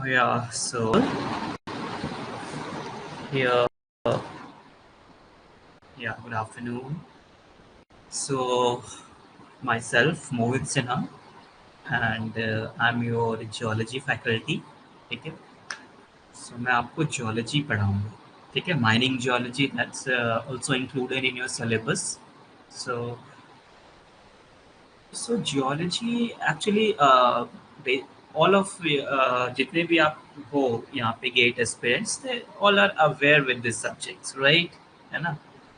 Yeah, so here, yeah, good afternoon. So, myself, Mohit Sinha, and I'm your geology faculty. ठीक है, so मैं आपको geology पढ़ाऊँगा. ठीक है, mining geology that's also included in your syllabus. So, geology actually all of जितने भी आप हो यहाँ पे GATE aspirants they all are aware with this subjects, right? है ना?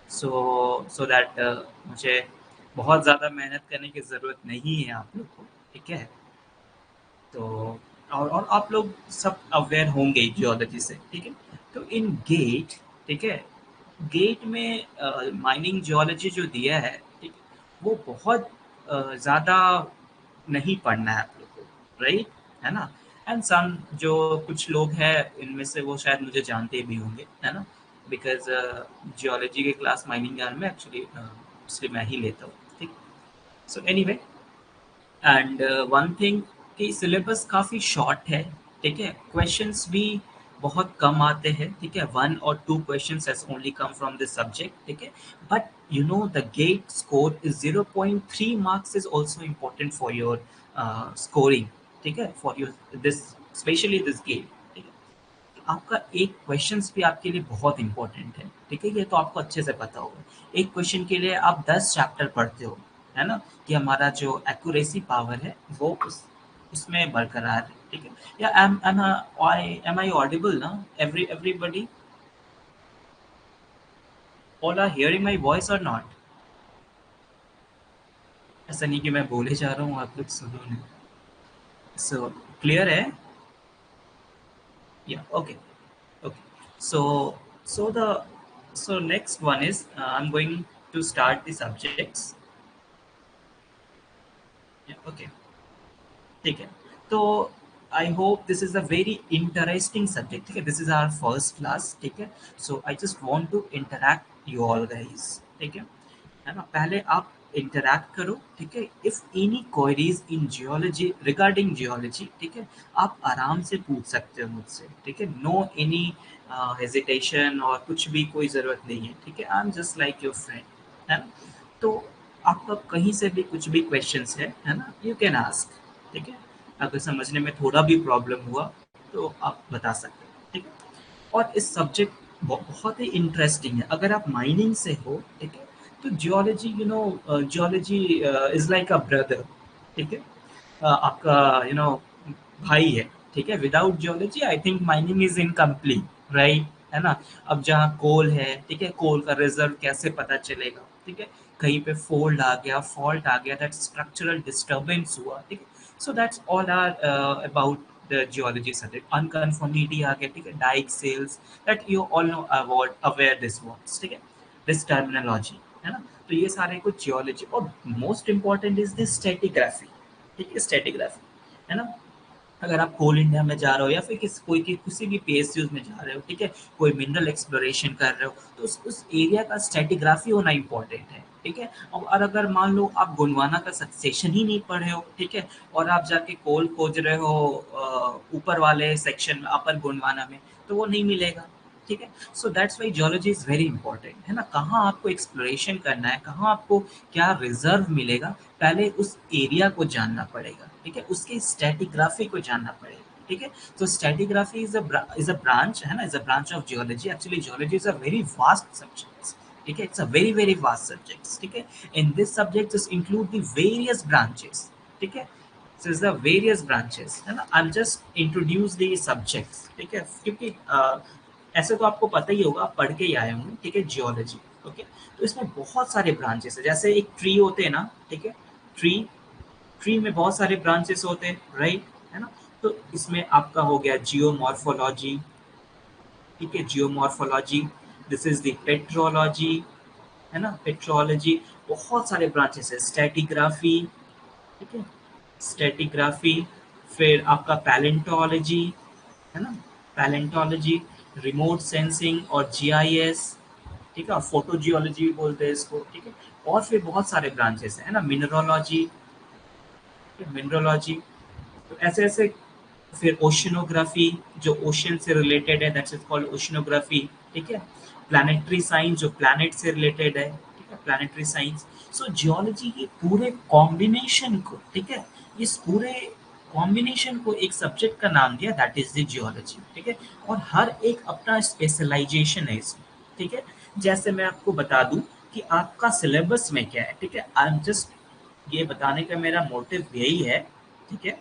So that मुझे बहुत ज़्यादा मेहनत करने की ज़रूरत नहीं है आप लोग को, ठीक है? तो और आप लोग सब अवेयर होंगे जियोलॉजी से, ठीक है? तो इन गेट, ठीक है, गेट में माइनिंग जियोलॉजी जो दिया है, ठीक है, वो बहुत ज़्यादा नहीं पढ़ना है आप लोग को, राइट? है ना? एंड सम जो कुछ लोग हैं इनमें से वो शायद मुझे जानते भी होंगे, है ना? बिकॉज जियोलॉजी के क्लास माइनिंग यार्ड में एक्चुअली इसलिए मैं ही लेता हूँ, ठीक? So anyway, and one thing कि सिलेबस काफ़ी शॉर्ट है, ठीक है? क्वेश्चंस भी बहुत कम आते हैं, ठीक है? 1 और 2 questions has only come from this subject, ठीक है? But you know the GATE score is 0.3 marks is also important for your scoring, ठीक है? For your this specially this GATE, ठीक है? आपका एक क्वेश्चंस भी आपके लिए बहुत इंपॉर्टेंट है, ठीक है? ये तो आपको अच्छे से पता होगा। एक क्वेश्चन के लिए आप 10 चैप्टर पढ़ते हो, है ना? कि हमारा जो एक्यूरेसी पावर है वो उसमें बरकरार है, ठीक है? या एम आई ऑडिबल ना? Everybody all are hearing my voice or not? ऐसा नहीं कि मैं बोले जा रहा हूँ आप लोग सुनो नहीं. सो क्लियर है? या okay. Okay. So so the so next one is I'm going to start the subjects. Yeah, okay. ठीक है. तो I hope this is a very interesting subject, ठीक है? This is our first class, ठीक है? So I just want to interact you all guys, ठीक है ना? पहले आप इंटरैक्ट करो, ठीक है? If any queries in geology regarding geology, ठीक है, आप आराम से पूछ सकते हो मुझसे, ठीक है? नो एनी हेजिटेशन और कुछ भी कोई ज़रूरत नहीं है, ठीक है? I am just like your friend, है ना? तो आपका कहीं से भी कुछ भी क्वेश्चंस है ना, यू कैन आस्क, ठीक है? अगर समझने में थोड़ा भी प्रॉब्लम हुआ तो आप बता सकते हैं, ठीक है? और इस सब्जेक्ट बहुत ही इंटरेस्टिंग है. अगर आप माइनिंग से हो, ठीक है, तो geology geology is like a brother, ठीक है? आपका भाई है, ठीक है? Without geology I think mining is incomplete, right? है ना? अब जहाँ कोल है, ठीक है, कोल का रिजर्व कैसे पता चलेगा, ठीक है? कहीं पे फोल्ड आ गया, फॉल्ट आ गया, दैट स्ट्रक्चरल डिस्टर्बेंस हुआ, ठीक है? So that's all are about the geology subject. Unconformity आ गया, ठीक है? Dyke sills, that you all know aware this words, ठीक है? दिस टर्मिनोलॉजी, है ना? तो ये सारे कुछ जियोलॉजी. और मोस्ट इंपॉर्टेंट इज दिस स्टैटिग्राफी, ठीक है? स्टैटिग्राफी, है ना? अगर आप कोल इंडिया में जा रहे हो या फिर किसी भी पीएसयूज में जा रहे हो, ठीक है, कोई मिनरल एक्सप्लोरेशन कर रहे हो, तो उस एरिया का स्ट्रेटिग्राफी होना इम्पोर्टेंट है, ठीक है? और अगर मान लो आप गोंडवाना का सेक्शन ही नहीं पढ़े हो, ठीक है, और आप जाके कोल खोज रहे हो ऊपर वाले सेक्शन में, अपर गोंडवाना में, तो वो नहीं मिलेगा, ठीक है? So that's why geology is very important, है ना? कहाँ आपको एक्सप्लोरेशन करना है, कहाँ आपको क्या रिजर्व मिलेगा, पहले उस एरिया को जानना पड़ेगा, ठीक है? उसके स्ट्रेटिग्राफी को जानना पड़ेगा, ठीक है? तो स्ट्रेटिग्राफी इज अ ब्रांच, है ना? Is a branch of geology. Actually geology is a very vast subject, ठीक है? It's a very very vast subject, ठीक है? In this subject just include the various branches, ठीक है? So is the various branches, है ना? I'm just introduce the subjects, ठीक है? क्योंकि ऐसे तो आपको पता ही होगा, आप पढ़ के ही आए होंगे, ठीक है? Geology, okay? तो इसमें बहुत सारे ब्रांचेस है. जैसे एक ट्री होते हैं ना, ठीक है? ट्री ट्री में बहुत सारे ब्रांचेस होते हैं, राइट? है ना? तो इसमें आपका हो गया जियोमॉर्फोलॉजी, ठीक है? Geomorphology. This is the petrology, है ना? पेट्रोलॉजी. बहुत सारे ब्रांचेस है. स्टैटिग्राफी, ठीक है? स्टैटिग्राफी. फिर आपका पैलेंटोलॉजी, है ना? पैलेंटोलॉजी, रिमोट सेंसिंग और जीआईएस, ठीक है? फोटो जियोलॉजी भी बोलते हैं इसको, ठीक है? और फिर बहुत सारे ब्रांचेस है ना? Mineralogy, mineralogy. तो ऐसे ऐसे फिर ओशनोग्राफी, जो ओशन से रिलेटेड है, दैट्स इज कॉल्ड ओशनोग्राफी, ठीक है। प्लानिटरी साइंस, जो प्लैनेट से रिलेटेड है, ठीक है, प्लानिटरी साइंस। सो जियोलॉजी के पूरे कॉम्बिनेशन को, ठीक है, इस पूरे कॉम्बिनेशन को एक सब्जेक्ट का नाम दिया, दैट इज द जियोलॉजी, ठीक है। और हर एक अपना स्पेशलाइजेशन है इसमें, ठीक है। जैसे मैं आपको बता दूं कि आपका सिलेबस में क्या है, ठीक है। आई एम जस्ट, ये बताने का मेरा मोटिव यही है, ठीक है,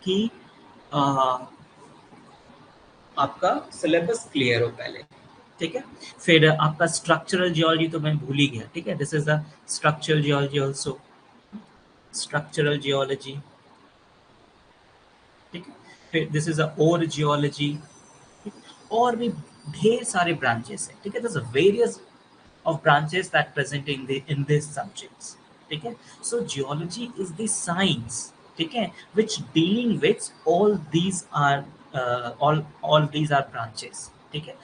कि अ, आपका सिलेबस क्लियर हो पहले, ठीक है। फिर आपका स्ट्रक्चरल जियोलॉजी तो मैं भूल ही गया, ठीक है। This is a structural geology also, structural geology, ठीक है। फिर दिस इज अ और जियोलॉजी, और भी ढेर सारे ब्रांचेस हैं, ठीक है। This various of branches that present in these subjects, ठीक है। So geology is the science, ठीक है, which dealing with are all these are branches, ठीक है।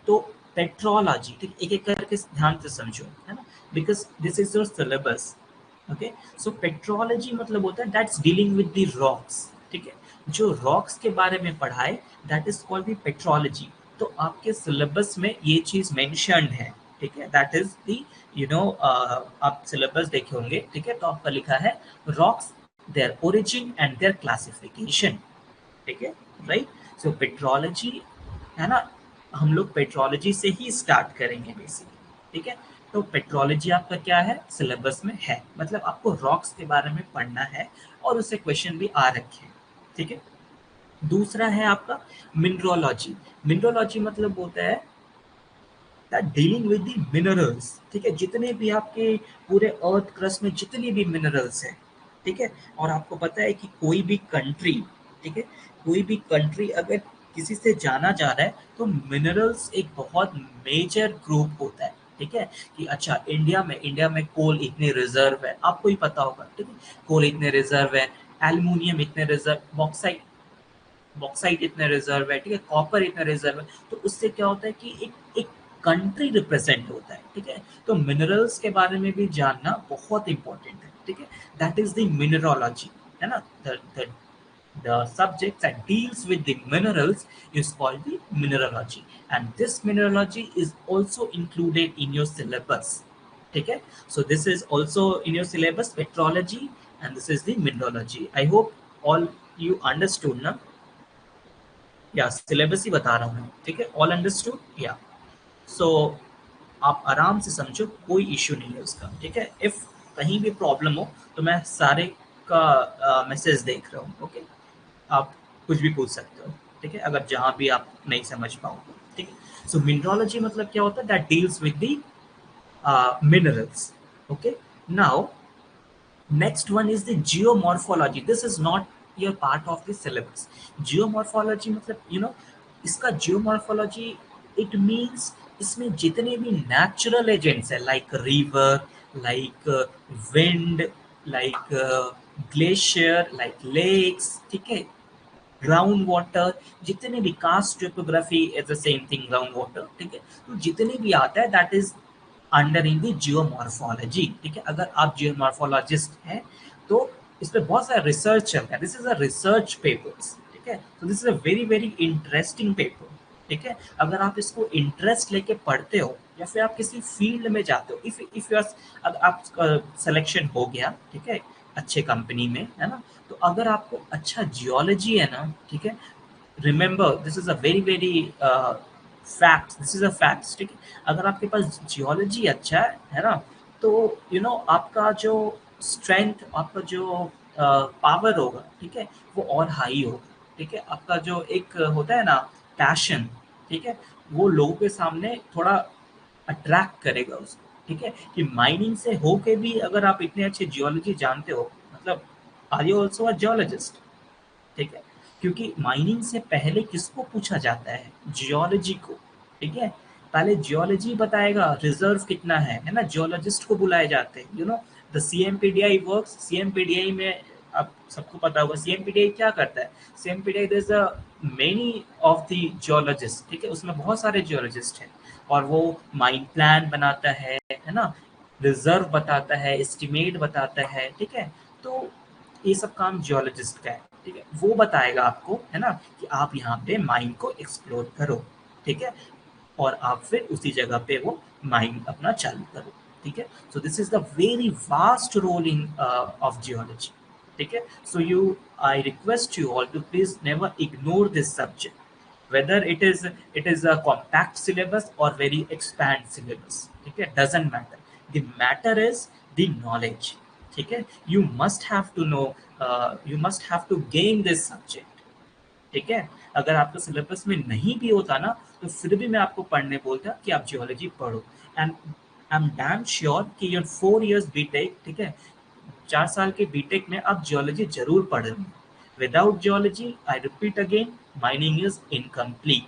तो पेट्रोलॉजी, ठीक, एक एक करके ध्यान से समझो, है ना, because this is your syllabus, okay. So petrology मतलब होता है that's dealing with the rocks, ठीक है। जो रॉक्स के बारे में पढ़ाए, that is called the petrology. तो आपके सिलेबस में ये चीज मेंशन्ड है, ठीक है। दैट इज द, आप सिलेबस देखे होंगे, ठीक है, तो आपका लिखा है rocks, their origin and their classification, ठीक है, राइट। सो पेट्रोलॉजी, है ना, हम लोग पेट्रोलॉजी से ही स्टार्ट करेंगे बेसिकली, ठीक है। तो पेट्रोलॉजी आपका क्या है, सिलेबस में है, मतलब आपको रॉक्स के बारे में पढ़ना है और उससे क्वेश्चन भी आ रखे हैं, ठीक है। दूसरा है आपका मिनरोलॉजी। मिनरोलॉजी मतलब होता है that dealing with the minerals, ठीक है, जितने भी आपके पूरे अर्थ क्रस्ट में जितने भी मिनरल्स हैं, ठीक है। और आपको पता है कि कोई भी कंट्री, ठीक है, कोई भी कंट्री अगर किसी से जाना जा रहा है तो मिनरल्स एक बहुत मेजर ग्रुप होता है, ठीक है। कि अच्छा, इंडिया में कोल इतने रिजर्व है, आपको ही पता होगा, ठीक है, कोल इतने रिजर्व है, एल्यूमिनियम इतने रिजर्व, बॉक्साइट बॉक्साइट इतने रिजर्व है, ठीक है, कॉपर इतने रिजर्व है। तो उससे क्या होता है कि एक एक कंट्री रिप्रेजेंट होता है, ठीक है। तो मिनरल्स के बारे में भी जानना बहुत इंपॉर्टेंट है, ठीक है। दैट इज द मिनरोलॉजी, है ना। the subject that deals with the minerals is called the mineralogy, and this mineralogy is also included in your syllabus, ठीक है। So this is also in your syllabus, petrology, and this is the mineralogy. I hope all you understood ना, या syllabus ही बता रहा हूँ, ठीक है। All understood, या सो आप आराम से समझो, कोई इश्यू नहीं है उसका, ठीक है। इफ कहीं भी प्रॉब्लम हो तो मैं सारे का मैसेज देख रहा हूँ, ओके। आप कुछ भी पूछ सकते हो, ठीक है, अगर जहाँ भी आप नहीं समझ पाओ, ठीक है। सो मिनरोलॉजी मतलब क्या होता है, that deals with the minerals, okay। Now next one is the geomorphology. This is not your part of the syllabus. Geomorphology मतलब इसका geomorphology, it means इसमें जितने भी natural agents है, like river, like wind, like glacier, like lakes, ठीक है, ground water, जितने भी karst topography is the same thing, ground water, ठीक है। तो जितने भी आता है that is under in the geomorphology, ठीक है। अगर आप जियोमॉर्फोलॉजिस्ट हैं तो इस पे बहुत सारा रिसर्च चल रहा है, this is a research papers, ठीक है। तो this is a very very interesting paper, ठीक है। अगर आप इसको इंटरेस्ट लेके पढ़ते हो या फिर आप किसी फील्ड में जाते हो, इफ यू अगर आप सिलेक्शन हो गया, ठीक है, अच्छे कंपनी में, है ना, तो अगर आपको अच्छा जियोलॉजी है ना, ठीक है, remember this is a very very fact, this is a fact, ठीक है। अगर आपके पास जियोलॉजी अच्छा है ना, तो आपका जो स्ट्रेंथ, आपका जो पावर होगा, ठीक है, वो और हाई होगा, ठीक है। आपका जो एक होता है ना पैशन, ठीक है, वो लोगों के सामने थोड़ा अट्रैक्ट करेगा उसको, ठीक है। कि माइनिंग से होके भी अगर आप इतने अच्छे जियोलॉजी जानते हो, मतलब are you also a geologist, ठीक है। क्योंकि माइनिंग से पहले किसको पूछा जाता है, जियोलॉजी को, ठीक है। पहले जियोलॉजी बताएगा रिजर्व कितना है ना, जियोलॉजिस्ट को बुलाए जाते हैं, द सीएमपीडीआई वर्क्स, सीएमपीडीआई में आप सबको पता होगा सीएमपीडीआई क्या करता है। CMPDI there is a many of the geologist, ठीक है, उसमें बहुत सारे जियोलॉजिस्ट हैं, और वो माइन प्लान बनाता है ना, रिजर्व बताता है, एस्टिमेट बताता है, ठीक है। तो ये सब काम जियोलॉजिस्ट का है, ठीक है, वो बताएगा आपको, है ना, कि आप यहाँ पे माइंड को एक्सप्लोर करो, ठीक है, और आप फिर उसी जगह पे वो माइंड अपना चालू करो, ठीक है। So this is the very vast role in of geology, ठीक है। So you, I request you all to please never ignore this subject, whether it is a compact syllabus or very expand syllabus, ठीक है, doesn't matter. The matter is the knowledge, ठीक है। You must have to know, you must have to gain this subject, ठीक है। अगर आपका syllabus में नहीं भी होता ना, तो फिर भी मैं आपको पढ़ने बोलता कि आप जियोलॉजी पढ़ो। And I am damn sure कि योर 4 years बीटेक, ठीक है, 4 साल के बीटेक में आप जियोलॉजी जरूर पढ़ेंगे। Without geology, I repeat again, mining is incomplete.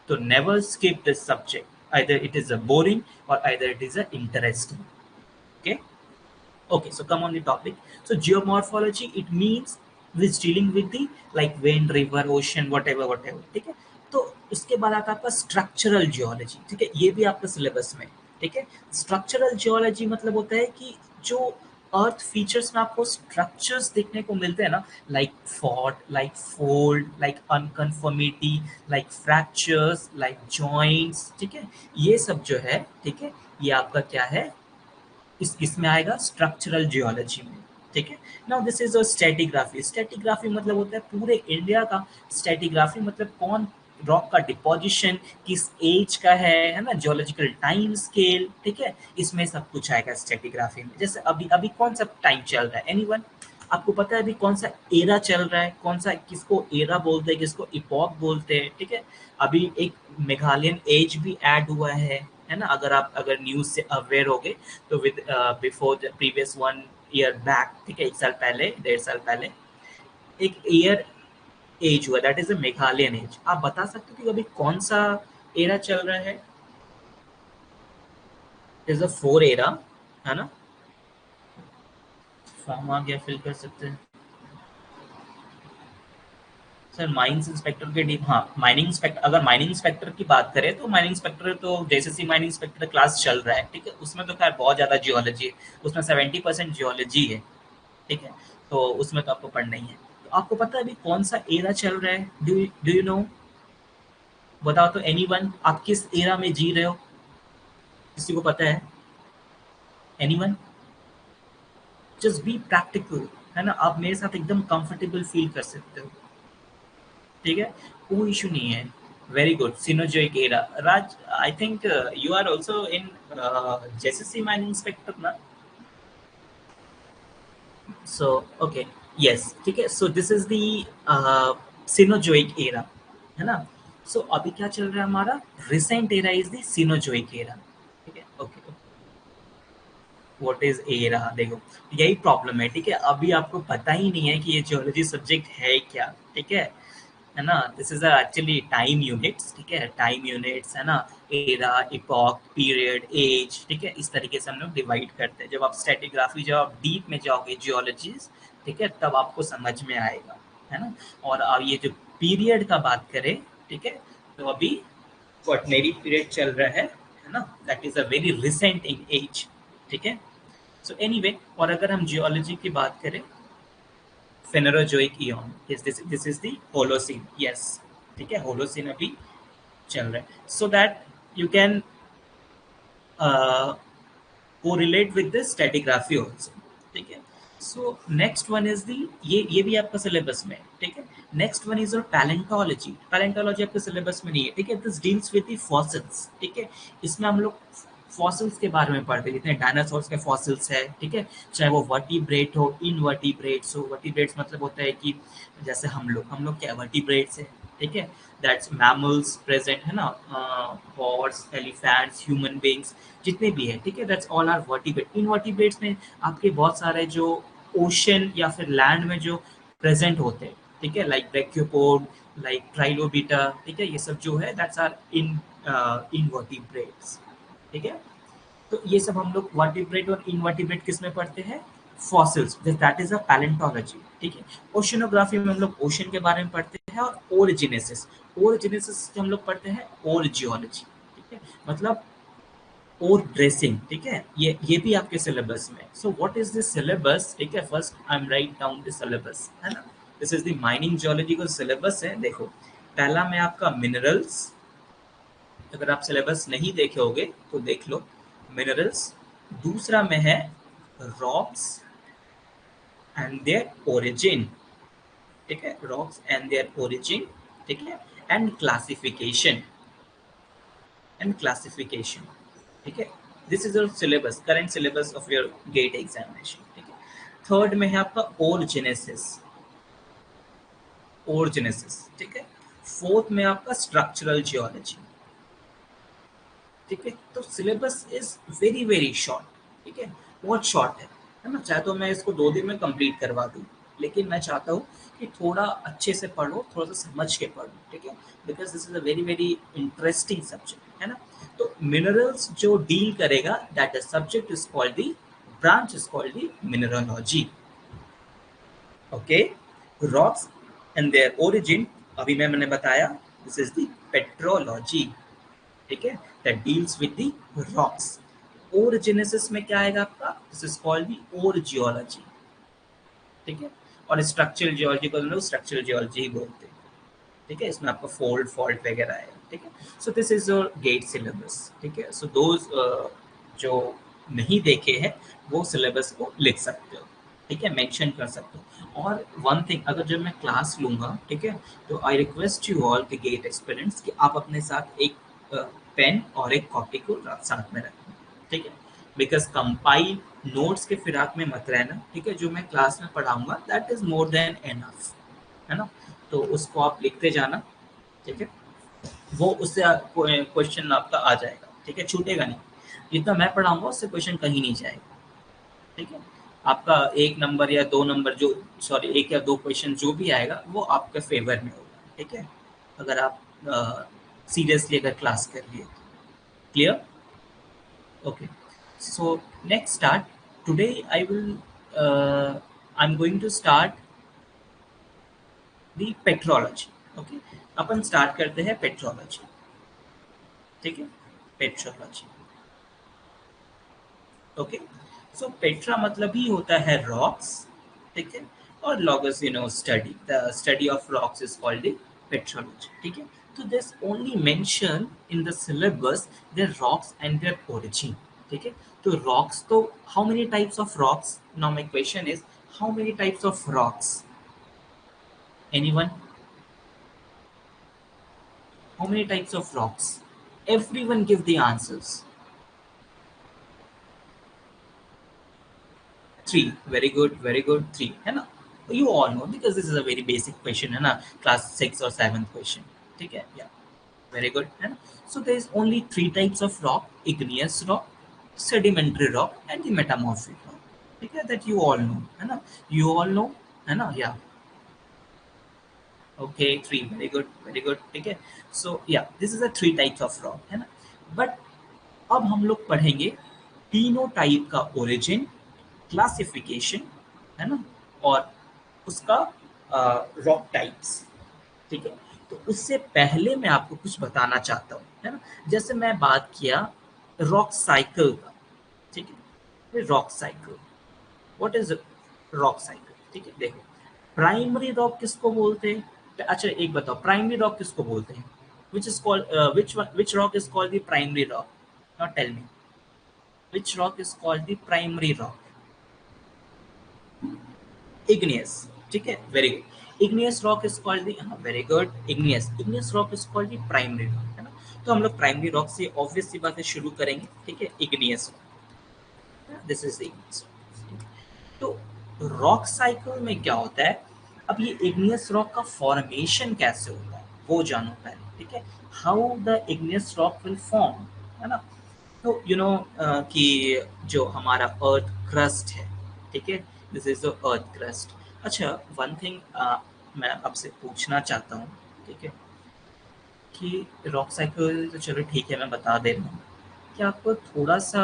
तो never skip this subject, either it is a boring और either it is a interesting, okay. Okay, so come on the topic. So geomorphology, it means which dealing with the like wind, river, ocean, whatever, whatever. ठीक है। तो उसके बाद आता है आपका structural geology, ठीक है, ये भी आपका सिलेबस में, ठीक है। स्ट्रक्चरल जियोलॉजी मतलब होता है कि जो अर्थ फीचर्स में आपको स्ट्रक्चर्स देखने को मिलते हैं ना, like fault, like fold, like unconformity, like fractures, like joints, ठीक है, ये सब जो है, ठीक है, ये आपका क्या है, इसमें आएगा स्ट्रक्चरल जियोलॉजी में, ठीक है। Now this is a stratigraphy. Stratigraphy मतलब होता है पूरे इंडिया का स्ट्रेटिग्राफी, मतलब कौन रॉक का डिपोजिशन किस एज का है ना, जियोलॉजिकल टाइम स्केल, ठीक है, इसमें सब कुछ आएगा स्ट्रेटिग्राफी में। जैसे अभी अभी कौन सा टाइम चल रहा है, एनीवन, आपको पता है अभी कौन सा एरा चल रहा है, कौन सा, किसको एरा बोलते हैं, किसको इपॉक बोलते हैं, ठीक है। अभी एक मेघालयन एज भी ऐड हुआ है ना, अगर आप अगर न्यूज से अवेयर हो गए तो with before the previous 1 year back, ठीक है, 1 साल पहले, 1.5 साल पहले एक ईयर एज हुआ, that is a Meghalayan age. आप बता सकते हो कि अभी कौन सा एरा चल रहा है? इज अ 4 एरा, है ना। फॉर्म आ गया, फिल कर सकते हैं सर। माइनिंग इंस्पेक्टर के डी, हाँ, माइनिंग इंस्पेक्टर, अगर माइनिंग इंस्पेक्टर की बात करें तो माइनिंग इंस्पेक्टर तो जैसे माइनिंग इंस्पेक्टर क्लास चल रहा है, ठीक है, उसमें तो खैर बहुत ज़्यादा जियोलॉजी है, उसमें 70% जियोलॉजी है, ठीक है, तो उसमें तो आपको पढ़ना ही है। तो आपको पता है अभी कौन सा एरा चल रहा है? Do you know? बताओ तो, एनीवन, आप किस एरा में जी रहे हो? किसी को पता है? एनीवन? जस्ट बी प्रैक्टिकल, है ना, आप मेरे साथ एकदम कंफर्टेबल फील कर सकते हो, ठीक है, कोई इशू नहीं है। Very good, Cenozoic era. Raj, I think you are also in JSSC mining inspector ना? सो ओके, यस, ठीक है। So this is the Cenozoic era, है ना। सो अभी क्या चल रहा है हमारा? Recent era is the Cenozoic era, ठीक है, ओके। What is era? देखो, यही प्रॉब्लम है, ठीक है, अभी आपको पता ही नहीं है कि ये जियोलॉजी सब्जेक्ट है क्या, ठीक है ना। This is actually time units, ठीक है, टाइम यूनिट्स, है ना, एरा, इपॉक, पीरियड, एज, ठीक है, इस तरीके से हम लोग डिवाइड करते हैं। जब आप स्ट्रेटिग्राफी, जब आप डीप में जाओगे जियोलॉजीज, ठीक है, तब आपको समझ में आएगा, है ना। और अब ये जो पीरियड का बात करें, ठीक है, तो अभी क्वाटरनरी पीरियड चल रहा है ना, that is a very recent in age, ठीक है। सो एनीवे, और अगर हम जियोलॉजी की बात करें, Phanerozoic eon, this is the Holocene, yes, ठीक है, होलोसिन अभी चल रहा है, so that you can correlate with the stratigraphy also, ठीक है। So next one is the, ये भी आपका सिलेबस में है, ठीक है। Next one is your palaeontology. Palaeontology आपके सिलेबस में नहीं है, ठीक है, this deals with the fossils, ठीक है। इसमें हम लोग फॉसिल्स के बारे में पढ़ते हैं, जितने डायनासोर्स के फॉसिल्स है, ठीक है, चाहे वो वर्टिब्रेट हो, इनवर्टिब्रेट्स हो। वर्टिब्रेट्स मतलब होता है कि जैसे हम लोग क्या वर्टिब्रेट्स है, ठीक है, दैट्स मैमल्स प्रेजेंट, है ना, हॉर्स, एलिफेंट्स, ह्यूमन बींग्स, जितने भी है, ठीक है, that's all are vertebrate. Invertebrates में आपके बहुत सारे जो ओशन या फिर लैंड में जो प्रेजेंट होते हैं, ठीक है, लाइक ब्रैकियोपोड, लाइक ट्राइलोबिटा, ठीक है, ये सब जो है दैट्स आर इनवर्टिब्रेट्स, ठीक है। तो ये सब हम लोग वर्टिब्रेट और इनवर्टिब्रेट किस में पढ़ते हैं? Fossils, that is a palaeontology, ठीक है। ओशनोग्राफी में हम लोग ओशन के बारे में पढ़ते हैं, और ओरिजिनेसिस, ओरिजिनेसिस हम लोग पढ़ते हैं और जियोलॉजी, ठीक है, मतलब और ड्रेसिंग, ठीक है, ये भी आपके सिलेबस में। So what is this syllabus, ठीक है, first I am write down the syllabus, है ना। This is the mining geology का सिलेबस है। देखो पहला में आपका मिनरल्स, अगर आप सिलेबस नहीं देखे होगे तो देख लो, मिनरल्स। दूसरा में है रॉक्स एंड देयर ओरिजिन, ठीक है, रॉक्स एंड देयर ओरिजिन, ठीक है, एंड क्लासिफिकेशन, एंड क्लासिफिकेशन, ठीक है। This is your syllabus, current syllabus of your GATE examination, ठीक है। थर्ड में है आपका ओरजेनेसिस, ओरजेनेसिस, ठीक है। फोर्थ में आपका स्ट्रक्चरल जियोलॉजी, ठीक है। तो syllabus is very very short, ठीक है, बहुत शॉर्ट है ना। चाहे तो मैं इसको 2 दिन में कंप्लीट करवा दूँ, लेकिन मैं चाहता हूँ कि थोड़ा अच्छे से पढ़ो, थोड़ा सा समझ के पढ़ो, ठीक है, because this is a very very interesting subject, है ना। तो मिनरल्स जो डील करेगा, that subject is called the, branch is called the mineralogy, okay. Rocks and their origin, अभी मैंने बताया, दिस इज द पेट्रोलॉजी, ठीक है, that deals with the rocks. Ore genesis में क्या आएगा आपका, this is called the ore geology, ठीक है। और स्ट्रक्चरल जियोलॉजी को हम लोग स्ट्रक्चरल जियोलॉजी ही बोलते हैं, ठीक है। इसमें आपका फोल्ड फॉल्ट वगैरह है, ठीक है। So this is your GATE syllabus, ठीक है। सो दोज जो नहीं देखे हैं वो सिलेबस को लिख सकते हो, ठीक है, मेंशन कर सकते हो। और वन थिंग, अगर जब मैं क्लास लूंगा, ठीक है, तो आई request you all the gate experience कि आप अपने साथ एक पेन और एक कॉपी को साथ में रखें, ठीक है, बिकॉज कंपाइल नोट्स के फिराक में मत रहना, ठीक है। जो मैं क्लास में पढ़ाऊंगा that is more than enough, है ना। तो उसको आप लिखते जाना, ठीक है, वो उससे क्वेश्चन आपका आ जाएगा, ठीक है, छूटेगा नहीं। जितना मैं पढ़ाऊंगा उससे क्वेश्चन कहीं नहीं जाएगा, ठीक है। आपका 1 नंबर या 2 नंबर जो, सॉरी 1 या 2 क्वेश्चन जो भी आएगा वो आपके फेवर में होगा, ठीक है, अगर आप सीरियसली अगर क्लास कर लिए। Clear? Okay, so next start. Today I will I'm going to start the petrology, okay। Upon start करते हैं पेट्रोलॉजी, ठीक है, पेट्रोलॉजी, ओके। सो पेट्रा मतलब ही होता है रॉक्स, ठीक है, और logos you know study, the study of rocks is called the petrology, ठीक है। तो this only mention in the syllabus the rocks and their origin, ठीक है। तो रॉक्स, तो how many types of rocks, now my question is how many types of rocks, anyone, how many types of rocks, everyone give the answers। 3, very good, 3, है ना। You all know because this is a very basic question, है ना, class 6 or 7th question, ठीक है, yeah, very good, है ना। So there is only 3 types of rock: igneous rock, sedimentary rock, and the metamorphic rock, ठीक है, that you all know, है ना, you all know, है ना, yeah, okay, 3, very good, ठीक है। So yeah, this is the 3 types of rock, है ना। But अब हम लोग पढ़ेंगे तीनों टाइप का ओरिजिन, क्लासिफिकेशन, है ना, और उसका रॉक टाइप्स, ठीक है। तो उससे पहले मैं आपको कुछ बताना चाहता हूँ, है ना। जैसे मैं बात किया रॉक साइकिल का, ठीक है, rock cycle, what is rock cycle, ठीक है। देखो प्राइमरी रॉक किसको बोलते हैं, अच्छा एक बताओ प्राइमरी रॉक किसको बोलते हैं, which is called which rock is called the primary rock, now tell me which rock is called the primary rock, igneous, ठीक है, very good, igneous rock is called the, हाँ very good, igneous rock is called the primary rock, है ना। तो हम लोग primary rock से obvious सी बात है शुरू करेंगे, ठीक है, igneous rock, this is igneous rock। तो रॉक साइकिल में क्या होता है, अब ये igneous रॉक का फॉर्मेशन कैसे होता है वो जानो पहले, ठीक है, how the igneous rock will form, है ना। तो यू नो कि जो हमारा अर्थ क्रस्ट है, ठीक है, this is the earth crust. अच्छा वन थिंग मैं आपसे पूछना चाहता हूँ, ठीक है, कि रॉक साइकिल तो चलो ठीक है मैं बता दे रहा हूँ, क्या आपको थोड़ा सा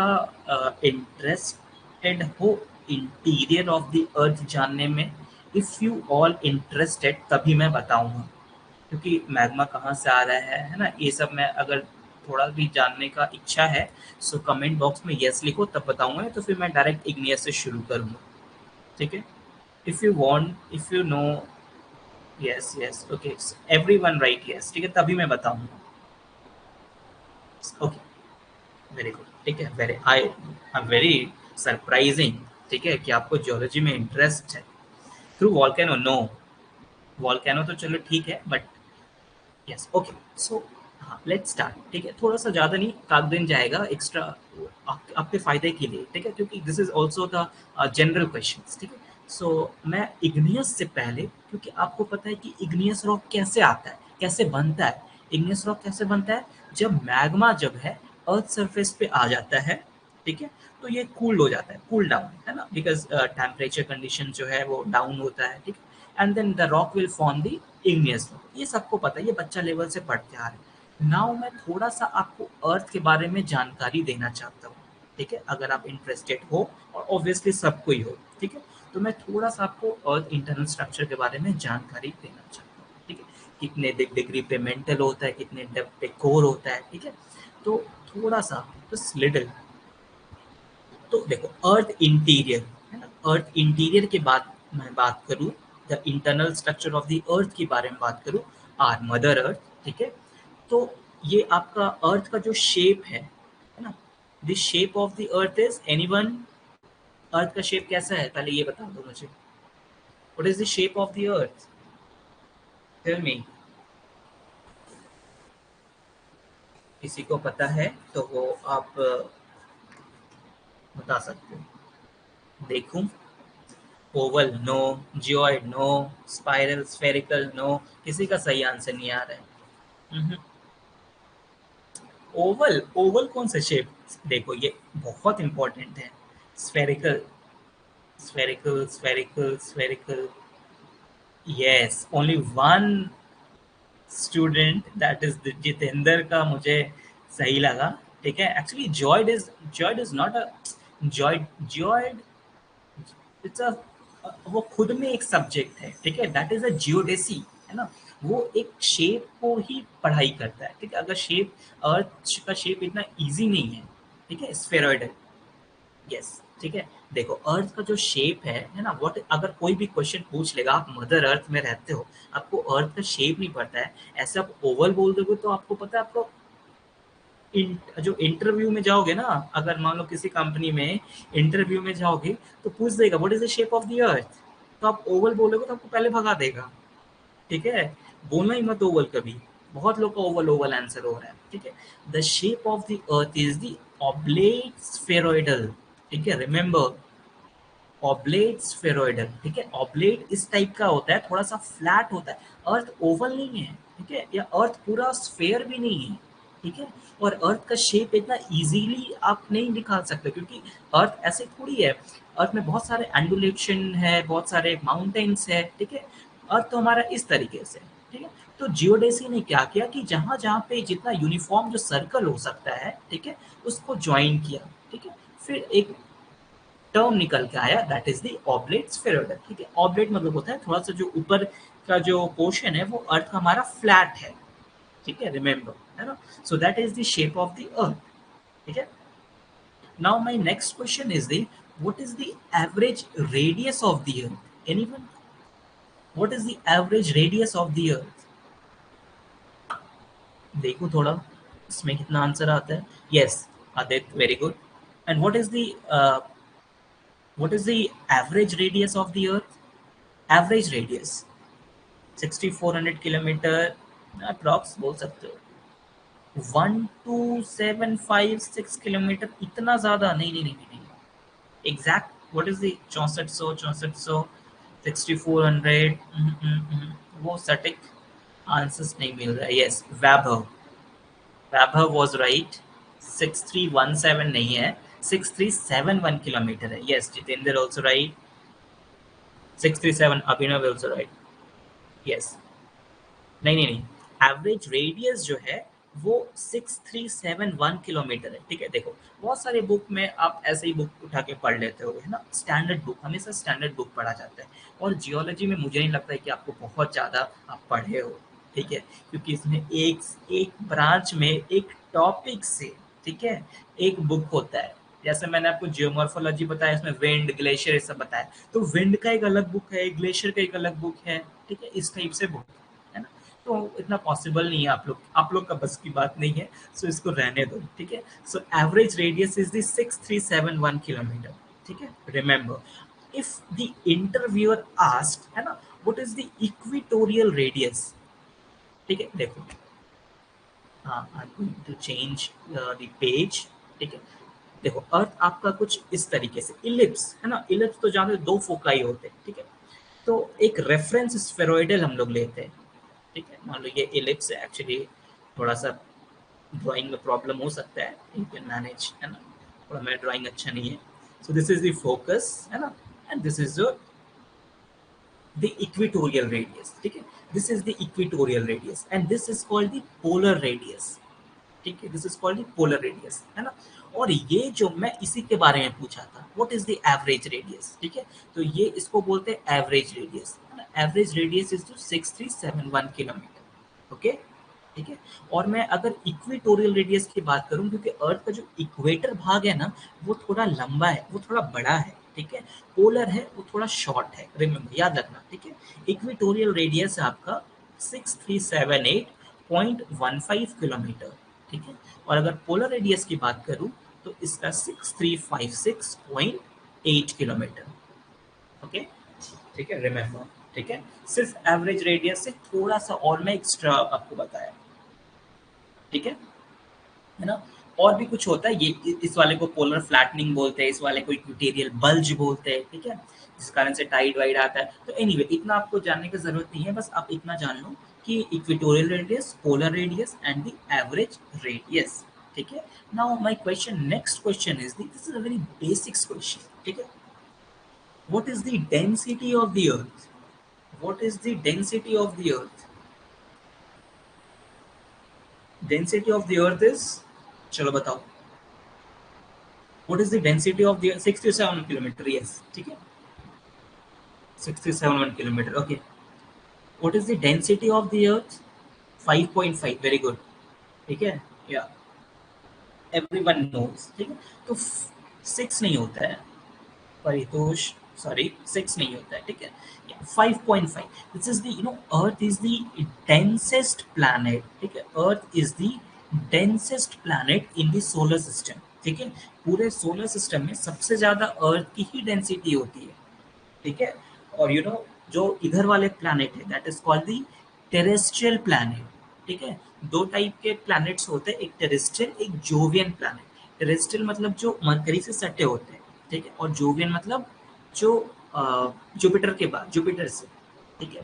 इंटरेस्टेड हो इंटीरियर ऑफ द अर्थ जानने में, इफ़ यू ऑल इंटरेस्टेड तभी मैं बताऊंगा, क्योंकि मैग्मा कहाँ से आ रहा है ना, ये सब मैं अगर थोड़ा भी जानने का इच्छा है, सो कमेंट बॉक्स में यस लिखो तब बताऊंगा, तो फिर मैं डायरेक्ट इग्नियस से शुरू करूंगा, ठीक है। If you want, if you know yes yes okay, everyone right, yes ठीक है, तभी मैं बताऊंगा। ओके, वेरी गुड, ठीक है, very I am very surprising, ठीक है, कि आपको जियोलॉजी में इंटरेस्ट है। थ्रू वॉल्केनो, नो, वॉल्केनो तो चलो ठीक है, बट यस ओके। सो हाँ, लेट्स स्टार्ट, ठीक है, थोड़ा सा ज़्यादा नहीं, एक आध दिन जाएगा एक्स्ट्रा आपके फ़ायदे के लिए, ठीक है, क्योंकि this is also the general question, ठीक है। सो मैं इग्नियस से पहले, क्योंकि आपको पता है कि इग्नियस रॉक कैसे आता है, कैसे बनता है, इग्नियस रॉक कैसे बनता है, जब मैग्मा जब है अर्थ सरफेस पे आ जाता है, ठीक है, तो ये कूल हो जाता है, कूल डाउन है ना, बिकॉज टेम्परेचर कंडीशन जो है वो डाउन होता है, ठीक है, and then the rock will form the igneous rock. ये सबको पता है, ये बच्चा लेवल से पढ़ते आ रहे हैं। नाउ मैं थोड़ा सा आपको अर्थ के बारे में जानकारी देना चाहता हूँ, ठीक है, अगर आप इंटरेस्टेड हो, और ऑब्वियसली सबको ही हो, ठीक है, तो मैं थोड़ा सा आपको अर्थ इंटरनल स्ट्रक्चर के बारे में जानकारी देना चाहता हूँ, ठीक है, कितने डिग्री पे मेंटल होता है, कितने डेप्थ पे कोर होता है, ठीक है, तो थोड़ा सा बस लिटिल। तो देखो, अर्थ इंटीरियर है ना, अर्थ इंटीरियर के बाद मैं बात करूं, the internal structure of the अर्थ के बारे में बात करूं, आर मदर अर्थ, ठीक है, तो ये आपका अर्थ का जो शेप है ना, the shape of the earth is, anyone, earth का शेप कैसा है, पहले ये बता दो मुझे, what is the shape of the earth, tell me. किसी को पता है तो वो आप बता सकते हो, देखूं। Oval no, geoid no, spiral spherical no, किसी का सही आंसर नहीं आ रहा है। ओवल, ओवल कौन सा शेप, देखो ये बहुत इंपॉर्टेंट है। Spherical, spherical spherical spherical, yes, only one student, that is Jitendra का मुझे सही लगा, ठीक है। Actually joyed is not a, joyed, joyed it's a, वो खुद में एक सब्जेक्ट है, ठीक है, दैट इज अ जियोडेसी, है ना, वो एक शेप को ही पढ़ाई करता है, ठीक है, अगर शेप, अर्थ का शेप इतना इजी नहीं है, ठीक है, स्फेरॉइडल, यस, ठीक है। देखो, अर्थ का जो शेप है ना, व्हाट, अगर कोई भी क्वेश्चन पूछ लेगा, आप मदर अर्थ में रहते हो, आपको अर्थ का शेप नहीं पता है, ऐसे आप ओवल बोल दोगे तो आपको पता है, आपको जो इंटरव्यू में जाओगे ना, अगर मान लो किसी कंपनी में इंटरव्यू में जाओगे, तो पूछ देगा what is the shape of the अर्थ, तो आप ओवल बोलोगे तो आपको पहले भगा देगा, ठीक है, बोलना ही मत ओवल कभी। बहुत लोग का ओवल ओवल आंसर हो रहा है, ठीक है। The shape of the earth is the oblate spheroidal, ठीक है, रिमेंबर, ऑब्लेट स्फेरॉइडल, ठीक है, ऑब्लेट इस टाइप का होता है, थोड़ा सा फ्लैट होता है, अर्थ ओवल नहीं है, ठीक है, या अर्थ पूरा स्फेयर भी नहीं है, ठीक है, और अर्थ का शेप इतना इजीली आप नहीं निकाल सकते, क्योंकि अर्थ ऐसे थोड़ी है, अर्थ में बहुत सारे एंडुलेशन है, बहुत सारे माउंटेन्स है, ठीक है, अर्थ तो हमारा इस तरीके से, ठीक है। तो जियोडेसी ने क्या किया कि जहां जहां पे जितना यूनिफॉर्म जो सर्कल हो सकता है, ठीक है, उसको ज्वाइन किया, ठीक है, फिर एक टर्म निकल के आया, that is the oblate spheroidal, ठीक है, ऑब्लेट मतलब होता है थोड़ा सा जो ऊपर का जो पोर्शन है वो अर्थ का हमारा फ्लैट है, ठीक है, रिमेंबर, है ना, so that is the shape of the अर्थ, ठीक है। Now my next question is the, what is the average radius of the earth, anyone, what is the average radius of the अर्थ, देखो थोड़ा इसमें कितना आंसर आता है, yes, Aditya, very good, and what is the average radius of the earth, average radius 6400 kilometre, approx बोल सकते हो, 12756 kilometre, इतना ज़्यादा नहीं, नहीं, नहीं, नहीं, नहीं, एग्जैक्ट व्हाट इज द 6400 6400, वो सटीक आंसर्स नहीं मिल रहा है, yes, Vaibhav, Vaibhav was right, 6317 नहीं है, 6371 किलोमीटर है, यस, जितेंद्र ऑल्सो राइट, 637, अभिनव ऑल्सो राइट, यस, नहीं, नहीं, नहीं, एवरेज रेडियस जो है वो 6371 किलोमीटर है, ठीक है। देखो, बहुत सारे बुक में आप ऐसे ही बुक उठा के पढ़ लेते हो, है ना, स्टैंडर्ड बुक, हमेशा स्टैंडर्ड बुक पढ़ा जाता है, और जियोलॉजी में मुझे नहीं लगता है कि आपको बहुत ज़्यादा आप पढ़े हो, ठीक है, क्योंकि इसमें एक एक ब्रांच में एक टॉपिक से, ठीक है, एक बुक होता है, जैसे मैंने आपको जियोमॉर्फोलॉजी बताया, इसमें विंड, ग्लेशियर ये सब बताया, तो विंड का एक अलग बुक है, ग्लेशियर का एक अलग बुक है, ठीक है, इस टाइप से बुक है ना। तो इतना पॉसिबल नहीं है, आप लोग का बस की बात नहीं है, सो इसको रहने दो, ठीक है। So average radius is the 6371 kilometre, ठीक है। Remember, if the interviewer asked, है ना, what is the equatorial radius, ठीक है, देखो, हाँ, I am going to change the page, ठीक है। देखो, अर्थ आपका कुछ इस तरीके से इलिप्स है ना, इलिप्स तो जानते हो, दो फोकाई होते हैं, ठीक है। तो एक रेफरेंस स्फेरॉइडल हम लोग लेते हैं, ठीक है। मान लो ये इलिप्स है, एक्चुअली थोड़ा सा ड्राइंग में प्रॉब्लम हो सकता है, यू कैन मैनेज, है ना, थोड़ा मेरा ड्राइंग अच्छा नहीं है। So this is the focus, है ना, and this is the equatorial radius, ठीक है। this is the equatorial radius and this is called the polar radius, ठीक है, this is called polar radius, है ना। और ये जो मैं इसी के बारे में पूछा था, what is the average radius, ठीक है, तो ये इसको बोलते हैं एवरेज रेडियस, है ना। Average radius is 6371 kilometre, okay, ठीक है। और मैं अगर इक्वेटोरियल रेडियस की बात करूं, क्योंकि अर्थ का जो इक्वेटर भाग है ना, वो थोड़ा लंबा है, वो थोड़ा बड़ा है, ठीक है। पोलर है, वो थोड़ा शॉर्ट है, रिमेंबर, याद रखना, ठीक है। इक्वेटोरियल रेडियस है आपका 6378.15 किलोमीटर, ठीक है। और अगर पोलर रेडियस की बात करूं, तो इसका 6356.8 किलोमीटर, ओके, ठीक है, रिमेंबर, ठीक है। सिर्फ एवरेज रेडियस से थोड़ा सा और मैं एक्स्ट्रा आपको बताया, ठीक है ना। और भी कुछ होता है, ये इस वाले को पोलर फ्लैटनिंग बोलते हैं, इस वाले को इक्वेटोरियल बल्ज बोलते हैं, ठीक है, जिस कारण से टाइड वाइड आता है। तो एनीवे, इतना आपको जानने की जरूरत नहीं है, बस आप इतना जान लो कि equatorial radius, polar radius and the average radius, ठीक है। Now my question, next question is this is a very basics question, ठीक है। What is the density of the earth, what is the density of the earth, density of the earth is, चलो बताओ, what is the density of the 67 kilometer, yes, ठीक है, 67 kilometer, okay. What is the density of the earth? 5.5, very good, ठीक है, या everyone knows, ठीक है। तो 6 नहीं होता है, परितोष, सॉरी, 6 नहीं होता है, ठीक है, 5.5, this is the, earth is the densest planet, ठीक है, earth is the densest planet in the solar system, ठीक है। पूरे सोलर सिस्टम में सबसे ज्यादा अर्थ की ही डेंसिटी होती है, ठीक है। और जो इधर वाले प्लैनेट है, that is called the terrestrial planet, ठीक है। दो टाइप के प्लैनेट्स होते हैं, एक टेरेस्ट्रियल, एक जोवियन प्लैनेट। टेरेस्ट्रियल मतलब जो मरकरी से सटे होते हैं, ठीक है, और जोवियन मतलब जो जुपिटर के बाद, जुपिटर से, ठीक है।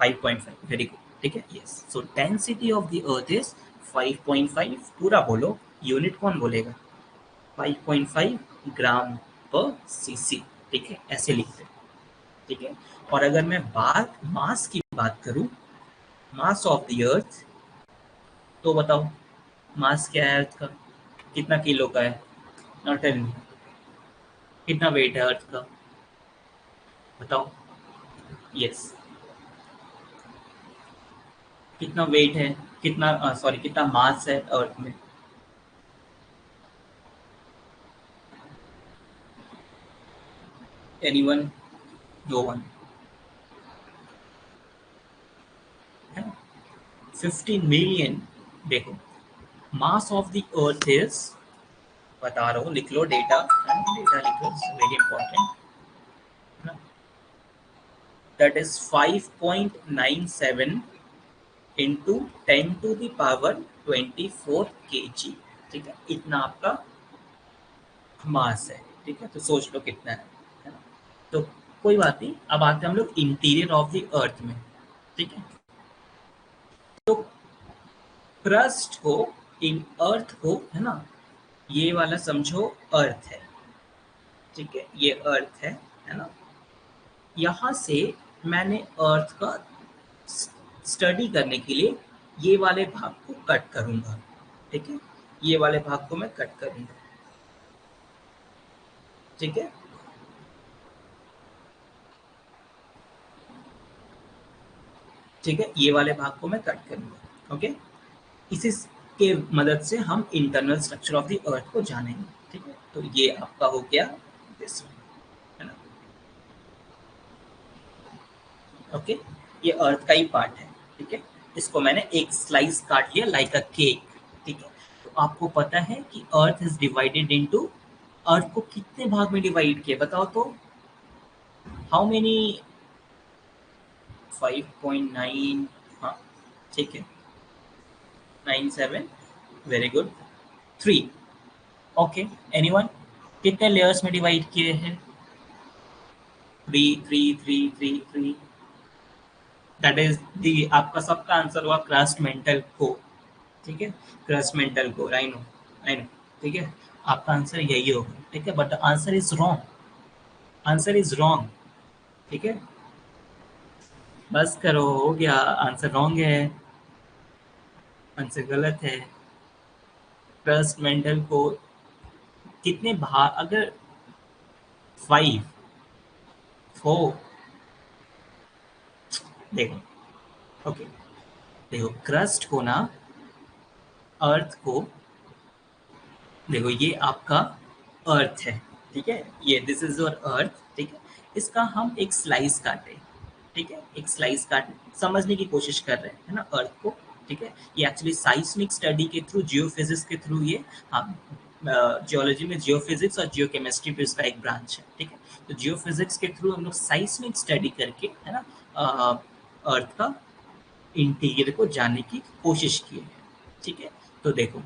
5.5, वेरी गुड, ठीक है, yes. So density of the earth is 5.5, पूरा बोलो, यूनिट कौन बोलेगा, 5.5 ग्राम पर सीसी, ठीक है, ऐसे लिखते हैं, ठीक है। और अगर मैं बात मास की बात करूं, मास ऑफ द अर्थ, तो बताओ मास क्या है अर्थ का, कितना किलो का है, नॉट टेल मी, कितना वेट है अर्थ का, बताओ, यस, कितना वेट है, कितना, सॉरी, कितना मास है अर्थ में, एनीवन, नो वन, है ना, 15 मिलियन, देखो, mass of the earth is, बता रहा हूँ, लिख लो डेटा, डेटा लिख लो, very important, that is 5.97 into 10 to the power 24 kg, ठीक है, इतना आपका मास है, ठीक है। तो सोच लो कितना है ना। तो कोई बात नहीं, अब आते हैं हम लोग इंटीरियर ऑफ द अर्थ में, ठीक है। तो क्रस्ट को, इन अर्थ को, है ना, ये वाला समझो अर्थ है, ठीक है, ये अर्थ है ना। यहाँ से मैंने अर्थ का स्टडी करने के लिए ये वाले भाग को कट करूंगा, ठीक है, ये वाले भाग को मैं कट करूंगा, ठीक है, ठीक है, ये वाले भाग को मैं कट करूंगा, ओके। इसी के मदद से हम इंटरनल स्ट्रक्चर ऑफ द अर्थ को जानेंगे, ठीक है। तो ये आपका हो गया दिस, है ना, ओके। ये अर्थ का ही पार्ट है, ठीक है। इसको मैंने एक स्लाइस काट लिया लाइक अ केक, ठीक है। तो आपको पता है कि अर्थ इज डिवाइडेड इनटू, अर्थ को कितने भाग में डिवाइड किया बताओ तो, हाउ मेनी, 5.9, हाँ ठीक है, 97, वेरी गुड, 3, ओके। एनीवन, कितने लेयर्स में डिवाइड किए हैं? 3 दैट इज दी, आपका सबका आंसर हुआ क्रस्ट मेंटल को, ठीक है, क्रस्ट मेंटल को, आई नो, आई नो, ठीक है, आपका आंसर यही होगा, ठीक है, but answer is wrong, answer is wrong, ठीक है। बस करो, हो गया, आंसर रॉन्ग है, आंसर गलत है। क्रस्ट मेंटल को कितने भाग, अगर 5, 4, देखो, ओके, देखो क्रस्ट को ना, अर्थ को, देखो ये आपका अर्थ है, ठीक है, ये दिस इज योर अर्थ, ठीक है। इसका हम एक स्लाइस काटे, ठीक है, एक स्लाइस काट समझने की कोशिश कर रहे हैं, है ना, अर्थ को, ठीक है। ये एक्चुअली साइस्मिक स्टडी के थ्रू, जियोफिजिक्स के थ्रू, ये हम जियोलॉजी में जियोफिजिक्स और जियोकेमिस्ट्री भी उसका एक ब्रांच है, ठीक है। तो जियोफिजिक्स के थ्रू हम लोग साइस्मिक स्टडी करके, है ना, अर्थ का इंटीरियर को जानने की कोशिश की है, ठीक है। तो देखो,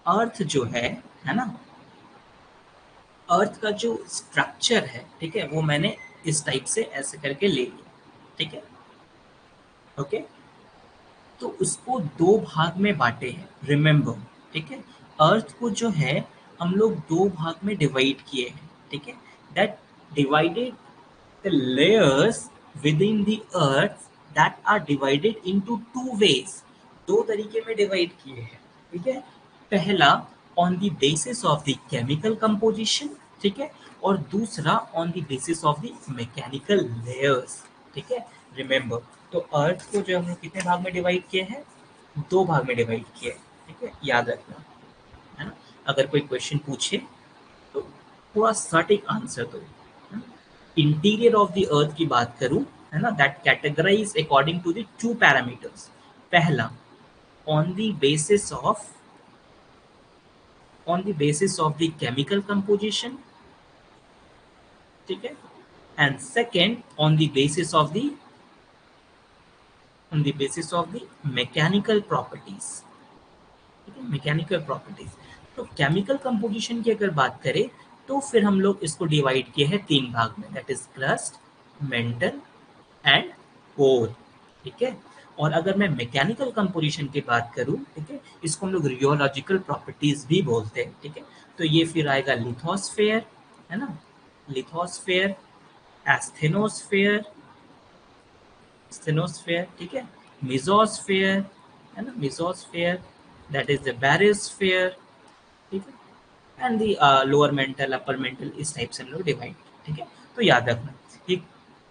अर्थ जो है ना, अर्थ का जो स्ट्रक्चर है, ठीक है, वो मैंने इस टाइप से ऐसे करके ले लिया, ठीक है, ओके। तो उसको दो भाग में बांटे हैं, रिमेम्बर, ठीक है। अर्थ को जो है हम लोग दो भाग में डिवाइड किए हैं, ठीक है, that divided the layers within the earth, that are divided into two ways, दो तरीके में डिवाइड किए हैं, ठीक है। पहला on the basis of the chemical composition, ठीक है, और दूसरा on the basis of the mechanical layers, ठीक है। रिमेम्बर, तो अर्थ को जो हम लोग कितने भाग में डिवाइड किए हैं? दो भाग में डिवाइड किए हैं, ठीक है, याद रखना, है ना। अगर कोई क्वेश्चन पूछे तो थोड़ा सटीक आंसर दो, इंटीरियर ऑफ द अर्थ की बात करूं, है ना, that categorise according to the two parameters, पहला on the basis of, on the basis of the chemical composition, ठीक है, and second on the basis of the, on the basis of the mechanical properties, ठीक है, mechanical properties. तो chemical composition की अगर बात करें तो फिर हम लोग इसको डिवाइड किए हैं तीन भाग में, that is crust, mental and core, ठीक है। और अगर मैं मैकेनिकल कंपोजिशन की बात करूं, ठीक है, इसको हम लोग रियोलॉजिकल प्रॉपर्टीज भी बोलते हैं, ठीक है। तो ये फिर आएगा लिथोस्फेयर, है ना, लिथोस्फेयर, एस्थेनोस्फेयर, स्टेनोस्फेयर, ठीक है, मेसोस्फेयर, है ना, मेसोस्फेयर, दैट इज द बैरियोस्फेयर, ठीक है, and the lower mental, upper mantle, इस टाइप से हम लोग डिवाइड, ठीक है। तो याद रखना कि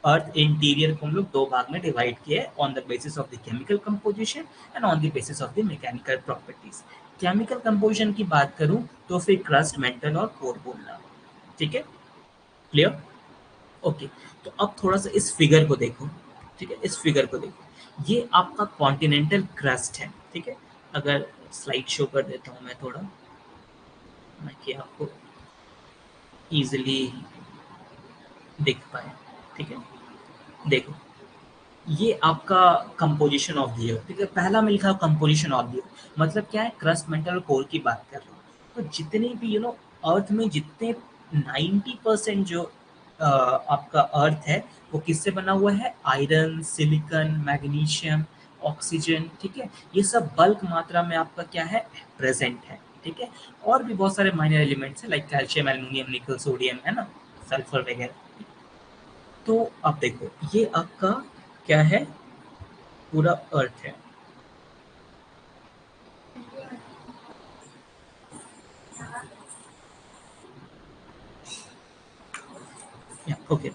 अर्थ इंटीरियर को हम लोग दो भाग में डिवाइड किए on the basis of the chemical composition and on the basis of the mechanical properties. Chemical composition की बात करूं तो फिर क्रस्ट, मेंटल और कोर बोलना, ठीक है, क्लियर, ओके। तो अब थोड़ा सा इस फिगर को देखो, ठीक है, इस फिगर को देखो, ये आपका कॉन्टिनेंटल क्रस्ट है, ठीक है। अगर स्लाइड शो कर देता हूँ मैं थोड़ा, ताकि आपको इजीली दिख पाए, ठीक है। देखो, ये आपका कंपोजिशन ऑफ द अर्थ, ठीक है, पहला में लिखा कंपोजिशन ऑफ द अर्थ, मतलब क्या है, क्रस्ट, मेंटल और कोर की बात कर रहा हूँ। तो जितने भी अर्थ में जितने 90% जो आपका अर्थ है वो किससे बना हुआ है? आयरन, सिलिकॉन, मैग्नीशियम, ऑक्सीजन, ठीक है, ये सब बल्क मात्रा में आपका क्या है, प्रेजेंट है, ठीक है। और भी बहुत सारे माइनर एलिमेंट्स है लाइक कैल्शियम, एल्यूमिनियम, निकल, सोडियम, है ना, सल्फर वगैरह। तो आप देखो, ये आपका क्या है, पूरा अर्थ है। Yeah, okay.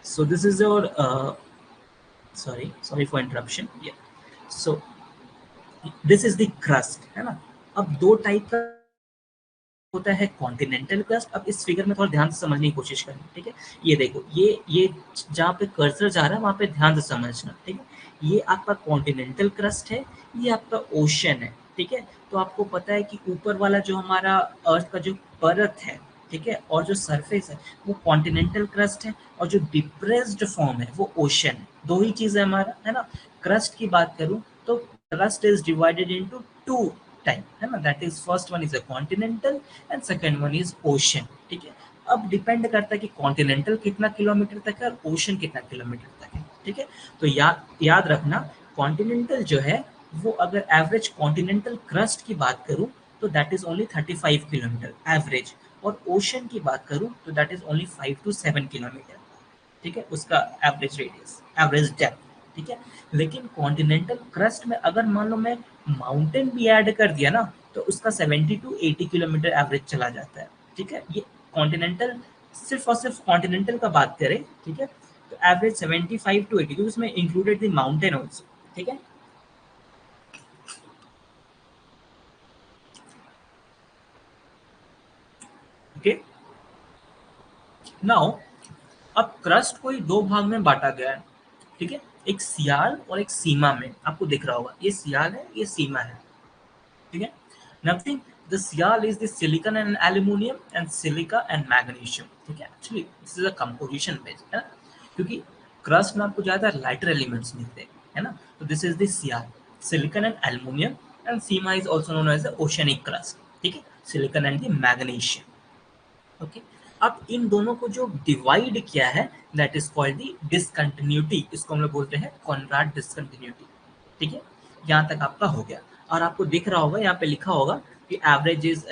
So this is your sorry for interruption. Yeah. So this is the crust, है ना, अब दो टाइप का होता है कॉन्टिनेंटल क्रस्ट। अब इस फिगर में थोड़ा ध्यान से समझने की कोशिश करना, ठीक है। ये देखो, ये जहाँ पे कर्सर जा रहा है वहाँ पे ध्यान से समझना, ठीक है। ये आपका कॉन्टिनेंटल क्रस्ट है, ये आपका ओशन है, ठीक है। तो आपको पता है कि ऊपर वाला जो हमारा अर्थ का जो परत है, ठीक है, और जो सरफेस है वो कॉन्टिनेंटल क्रस्ट है, और जो डिप्रेस्ड फॉर्म है वो ओशन है। दो ही चीज़ है हमारा, है ना। क्रस्ट की बात करूँ तो crust is divided into to type, है ना। That is first one is a continental and second one is ocean, ठीक है। अब डिपेंड करता है कि कॉन्टिनेंटल कितना किलोमीटर तक है और ओशन कितना किलोमीटर तक है, ठीक है। तो याद रखना, कॉन्टिनेंटल जो है वो अगर एवरेज कॉन्टिनेंटल क्रस्ट की बात करूं तो that is only 35 kilometre average, और ओशन की बात करूं तो that is only 5 to 7 kilometre, ठीक है, उसका एवरेज रेडियस, एवरेज डेप्थ, ठीक है। लेकिन कॉन्टिनेंटल क्रस्ट में अगर मान लो मैं माउंटेन भी ऐड कर दिया ना तो उसका 70 to 80 किलोमीटर एवरेज चला जाता है, ठीक है। ये कॉन्टिनेंटल, सिर्फ और सिर्फ कॉन्टिनेंटल का बात करें, ठीक है, तो एवरेज 75 to 80, क्योंकि उसमें इंक्लूडेड द माउंटेन ऑल्सो, ठीक है। ओके, नाउ अब क्रस्ट को ही दो भाग में बांटा गया है, ठीक है। एक सियाल और एक सीमा में, आपको दिख रहा होगा ये सियाल है, ये सीमा है, ठीक है। Nothing, the sial is the silicon and aluminium and silica and magnesium, ठीक है। Actually this is a composition based, है ना, क्योंकि क्रस्ट में आपको ज्यादा लाइटर एलिमेंट्स मिलते हैं, है ना। तो this is the sial, silicon and aluminium, and sima is also known as the oceanic crust, ठीक है, silicon and the magnesium. Okay, अब इन दोनों को जो डिवाइड किया है that is called the discontinuity, इसको हम लोग बोलते हैं कॉनराड डिसकंटिन्यूटी, ठीक है। यहाँ तक आपका हो गया, और आपको दिख रहा होगा यहाँ पे लिखा होगा कि average is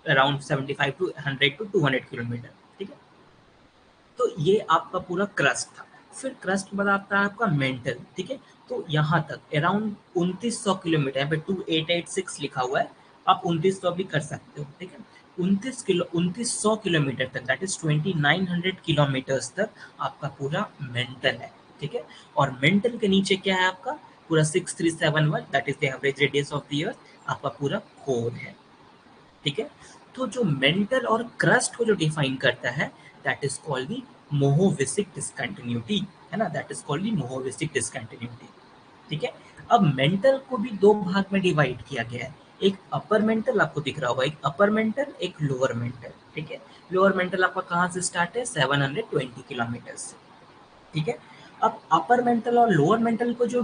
around 75 to 100 to 200 kilometre, ठीक है। तो ये आपका पूरा क्रस्ट था। फिर क्रस्ट के बाद आता है आपका मेंटल, ठीक है। तो यहाँ तक अराउंड 2900 किलोमीटर, यहाँ पे 2886 लिखा हुआ है, आप 2900 भी कर सकते हो, ठीक है। 2900 किलोमीटर तक, दैट इज 2900 किलोमीटर्स तक आपका पूरा मेंटल है, ठीक है। और मेंटल के नीचे क्या है आपका पूरा 6371, that is the average radius of the अर्थ, आपका पूरा कोर है, ठीक है। तो जो मेंटल और क्रस्ट को जो डिफाइन करता है that is called the Mohorovicic discontinuity, है ना, that is called the Mohorovicic discontinuity, ठीक है। अब मेंटल को भी दो भाग में डिवाइड किया गया है, एक अपर मेंटल आपको दिख रहा होगा, एक अपर मेंटल, एक लोअर मेंटल, ठीक है। लोअर मेंटल आपका कहाँ से स्टार्ट है, 720 किलोमीटर से, ठीक है। अब अपर मेंटल और लोअर मेंटल को जो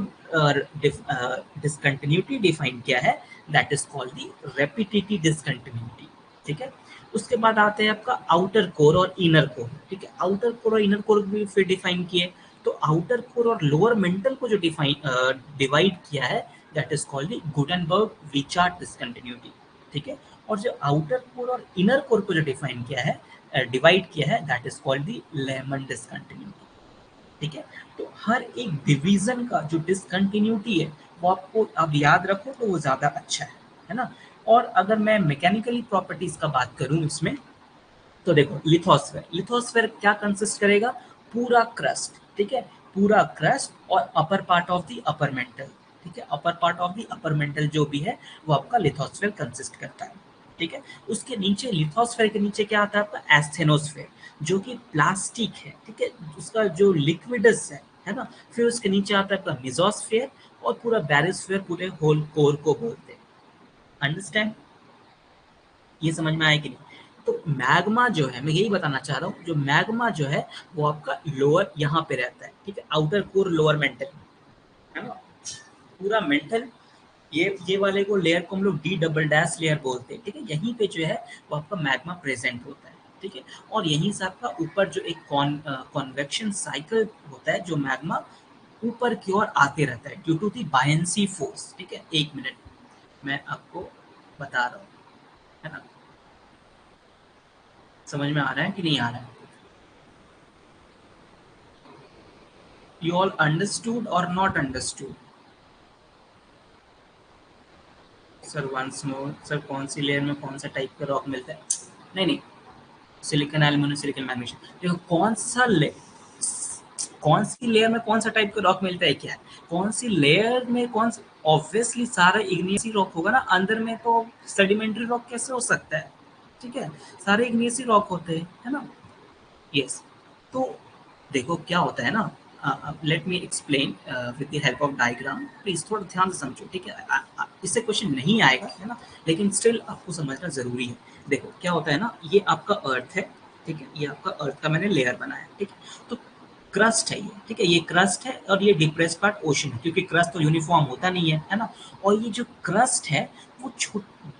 डिसकंटिन्यूटी डिफाइन किया है that is called the repetitive discontinuity, ठीक है। उसके बाद आते हैं आपका आउटर कोर और इनर कोर, ठीक है। आउटर कोर और इनर कोर भी फिर डिफाइन किए, तो आउटर कोर और लोअर मेंटल को जो डिफाइन डिवाइड किया है that is called the Gutenberg Richard discontinuity, ठीक है। और जो आउटर कोर और इनर कोर को जो डिफाइन किया है, डिवाइड किया है that is called the lemon discontinuity, ठीक है। तो हर एक डिवीजन का जो डिसकंटिन्यूटी है वो आपको अब याद रखो तो वो ज़्यादा अच्छा है ना। और अगर मैं मैकेनिकली प्रॉपर्टीज का बात करूं इसमें, तो देखो लिथोस्फेयर, लिथोस्फेयर क्या कंसिस्ट करेगा, पूरा क्रस्ट, ठीक है, पूरा क्रस्ट और upper part of the upper mantle, ठीक है। Upper part of the upper mantle जो भी है वो आपका लिथोस्फेयर कंसिस्ट करता है, ठीक है। उसके नीचे लिथोस्फेयर के नीचे क्या आता है आपका एस्थेनोस्फेयर, जो कि प्लास्टिक है, ठीक है, उसका जो लिक्विडस है ना। फिर उसके नीचे आता है आपका मिजोस्फेयर, और पूरा बैरिस्फेयर पूरे होल कोर को बोलते हैं। अंडरस्टैंड, ये समझ में आया कि नहीं। तो मैग्मा जो है, मैं यही बताना चाह रहा हूँ, जो मैग्मा जो है वो आपका लोअर यहाँ पे रहता है, ठीक है, आउटर कोर लोअर मेंटल, है ना। पूरा मेंटल, ये वाले को लेयर को हम लोग डी डबल डैश लेयर बोलते हैं, ठीक है। यहीं पे जो है वो आपका मैग्मा प्रेजेंट होता है, ठीक है। और यहीं से आपका ऊपर जो एक कॉन्वेक्शन साइकिल होता है, जो मैग्मा ऊपर की ओर आते रहता है due to the buoyancy force, ठीक है। एक मिनट मैं आपको बता रहा हूँ, है ना। समझ में आ रहा है कि नहीं आ रहा है? You all understood or not understood? Sir once more sir, कौन सी लेयर में कौन सा टाइप का रॉक मिलता है? नहीं नहीं, सिलिकॉन एल्यूमिनियम सिलिकॉन मैग्नीशियम, देखो कौन सी लेयर में कौन सा टाइप का रॉक मिलता है क्या है। कौन सी लेयर में कौन सी, ऑब्वियसली सारा इग्नियस रॉक होगा ना, अंदर में तो सेडिमेंट्री रॉक कैसे हो सकता है, ठीक है, सारे इग्नियस रॉक होते हैं, है ना। यस, तो देखो क्या होता है ना, let me explain with the help of diagram, please थोड़ा ध्यान से समझो, ठीक है। इससे क्वेश्चन नहीं आएगा, है ना, लेकिन स्टिल आपको समझना जरूरी है। देखो क्या होता है ना, ये आपका अर्थ है, ठीक है, ये आपका अर्थ का मैंने लेयर बनाया है, ठीक है। तो क्रस्ट है ये, ठीक है, ये क्रस्ट है और ये डिप्रेस पार्ट ओशन है, क्योंकि क्रस्ट तो यूनिफॉर्म होता नहीं है ना। और ये जो क्रस्ट है वो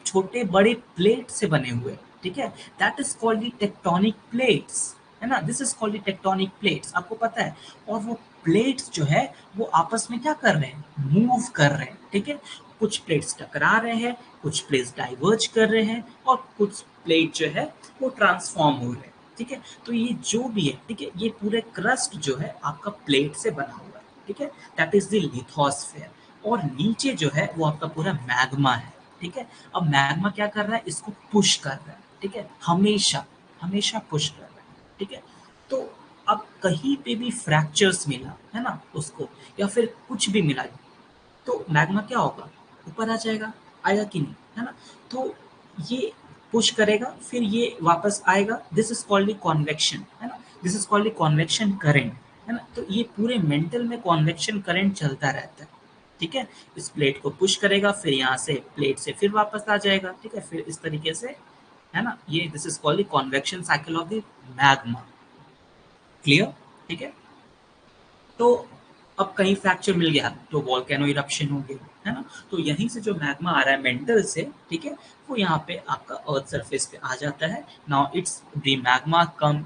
छोटे बड़े प्लेट से बने हुए हैं, ठीक है। That is called the tectonic plates, है ना, this is called the tectonic plates, आपको पता है। और वो प्लेट्स जो है वो आपस में क्या कर रहे हैं, मूव कर रहे हैं, ठीक है। कुछ प्लेट्स टकरा रहे हैं, कुछ प्लेट्स डाइवर्ज कर रहे हैं, और कुछ प्लेट जो है वो ट्रांसफॉर्म हो रहे हैं, ठीक है। तो ये जो भी है, ठीक है, ये पूरे क्रस्ट जो है आपका प्लेट से बना हुआ है, ठीक है, दैट इज द लिथोस्फेयर। और नीचे जो है वो आपका पूरा मैग्मा है, ठीक है। अब मैग्मा क्या कर रहा है, इसको पुश कर रहा है, ठीक है, हमेशा हमेशा पुश कर रहा है, ठीक है। तो अब कहीं पे भी फ्रैक्चर्स मिला है ना उसको, या फिर कुछ भी मिला, तो मैग्मा क्या होगा, ऊपर आ जाएगा, आएगा कि नहीं, है ना। तो ये पुश करेगा, फिर ये वापस आएगा, दिस इज कॉल्ड कॉन्वेक्शन, है ना, this is called convection current, है ना। तो ये पूरे मेंटल में कॉन्वेक्शन करंट चलता रहता है, ठीक है। इस प्लेट को पुश करेगा, फिर यहाँ से प्लेट से फिर वापस आ जाएगा, ठीक है, फिर इस तरीके से, है ना। ये this is called convection cycle of the magma, clear, ठीक है। तो अब कहीं फ्रैक्चर मिल गया तो वॉल्केनो इरप्शन हो गया, है ना। तो यहीं से जो मैग्मा आ रहा है मेंटल से, ठीक है, वो यहाँ पे आपका अर्थ सरफेस पे आ जाता है। Now it's the magma come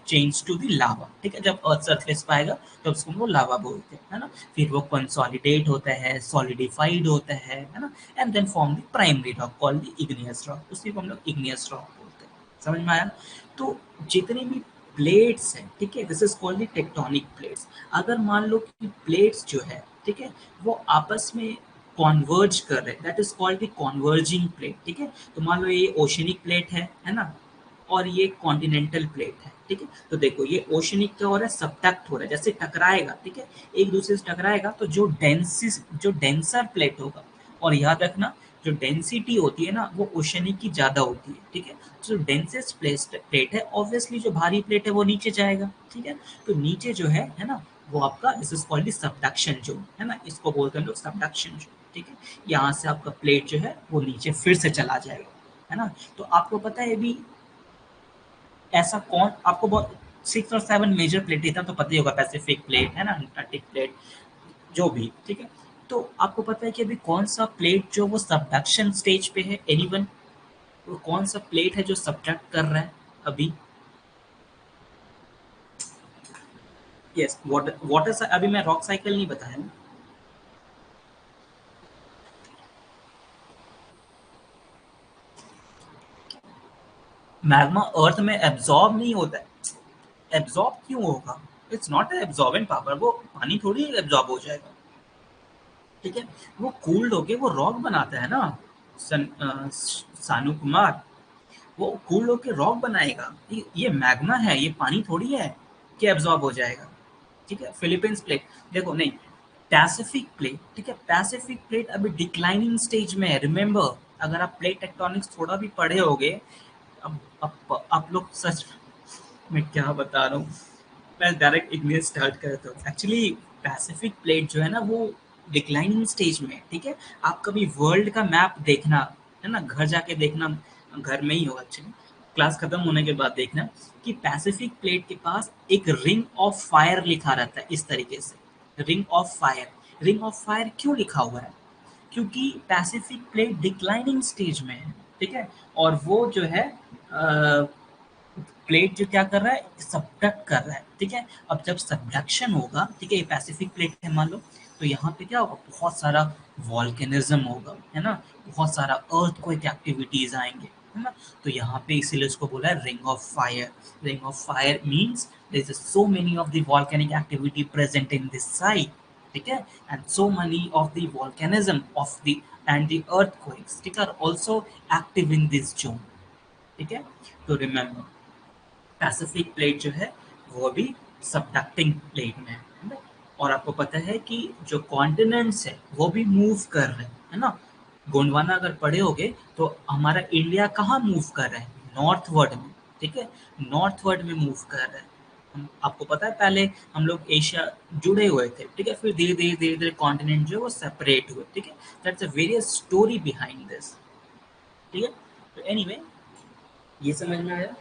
change to the lava, ठीक है। जब अर्थ सरफेस पे आएगा तो उसको वो लावा बोलते हैं, है ना। फिर वो कंसोलिडेट होता है, सॉलिडिफाइड होता है ना, and then form the primary rock called the igneous rock, उसी को हम लोग इग्नियस रॉक बोलते हैं। समझ में आया। तो जितने भी प्लेट्स हैं, ठीक है, this is called the tectonic plates. अगर मान लो कि प्लेट्स जो है, ठीक है, वो आपस में कॉन्वर्ज कर रहे हैं, that is called the converging plate, ठीक है। तो मान लो ये ओशनिक प्लेट है ना, और ये कॉन्टिनेंटल प्लेट है, ठीक है। तो देखो ये ओशनिक क्या हो रहा है, सबटैक्ट हो रहा है, जैसे टकराएगा, ठीक है, एक दूसरे से टकराएगा तो जो डेंसर प्लेट होगा, और याद रखना जो डेंसिटी होती है ना वो ओशनिक की ज्यादा होती है, ठीक है। जो डेंसेस्ट प्लेट है, ऑब्वियसली जो भारी प्लेट है वो नीचे जाएगा, ठीक है। तो नीचे जो है ना, वो आपका this is called subduction zone, है ना, इसको बोलते हैं हम लोग सबडक्शन जोन, ठीक है। यहाँ से आपका प्लेट जो है वो नीचे फिर से चला जाएगा, है ना। तो आपको पता है अभी ऐसा कौन, आपको बहुत 6 और 7 मेजर प्लेट इतना तो पता ही होगा, पैसिफिक प्लेट है ना, अंटार्कटिक प्लेट, जो भी, ठीक है। तो आपको पता है कि अभी कौन सा प्लेट जो वो सबडक्शन स्टेज पे है, एनीवन, वो कौन सा प्लेट है जो सब्ट्रैक्ट कर रहा है अभी। यस, वाटर वाटर, अभी मैं रॉक साइकिल नहीं बताया ना। मैग्मा अर्थ में एब्जॉर्ब नहीं होता है, एब्जॉर्ब क्यों होगा, इट्स नॉट एब्जॉर्बिंग पावर, वो पानी थोड़ी एब्जॉर्ब हो जाएगा, ठीक है। वो कूल्ड होके वो रॉक बनाता है ना, सानू कुमार, वो कूल्ड होके रॉक बनाएगा, ये मैग्मा है, ये पानी थोड़ी है कि एब्जॉर्ब हो जाएगा, ठीक है। फिलीपींस प्लेट, देखो नहीं, पैसिफिक प्लेट, ठीक है, पैसिफिक प्लेट अभी डिक्लाइनिंग स्टेज में है, रिमेंबर। अगर आप प्लेट टेक्टोनिक्स थोड़ा भी पढ़े होगे, अब आप लोग सच में क्या बता रहा हूँ, मैं डायरेक्ट इंग्लिश स्टार्ट करता हूँ। एक्चुअली पैसिफिक प्लेट जो है ना वो डिक्लाइनिंग स्टेज में है, ठीक है। आप कभी वर्ल्ड का मैप देखना, है ना, घर जाके देखना, घर में ही होगा एक्चुअली, क्लास खत्म होने के बाद देखना, कि पैसिफिक प्लेट के पास एक रिंग ऑफ फायर लिखा रहता है इस तरीके से, ring of fire. Ring of fire क्यों लिखा हुआ है, क्योंकि पैसिफिक प्लेट डिक्लाइनिंग स्टेज में है, ठीक है। और वो जो है प्लेट जो क्या कर रहा है, सबडक्ट कर रहा है, ठीक है। अब जब सबडक्शन होगा, ठीक है, ये पैसिफिक प्लेट है मान लो, तो यहाँ पे क्या होगा, बहुत सारा वॉल्केनिज्म होगा, है ना, बहुत सारा अर्थक्वेक एक्टिविटीज आएंगे, है ना। तो यहाँ पे इसीलिए उसको बोला है ring of fire. Ring of fire means there is so many of the volcanic activity present in this site, ठीक है, and so many of the volcanism of the and the earthquakes, ठीक है, are also active in this zone, ठीक है। तो remember Pacific plate जो है वो भी सबडक्टिंग प्लेट में है ना। और आपको पता है कि जो कॉन्टिनेंट्स है वो भी मूव कर रहे हैं, है ना। गोंडवाना अगर पढ़े होगे तो हमारा इंडिया कहाँ मूव कर रहा है, नॉर्थवर्ड में, ठीक है, नॉर्थवर्ड में मूव कर रहा है। आपको पता है पहले हम लोग एशिया जुड़े हुए थे, ठीक है, फिर धीरे धीरे धीरे धीरे कॉन्टिनेंट जो है वो सेपरेट हुए, ठीक है। That's a various story behind this, ठीक है। तो एनीवे, ये समझ में आया,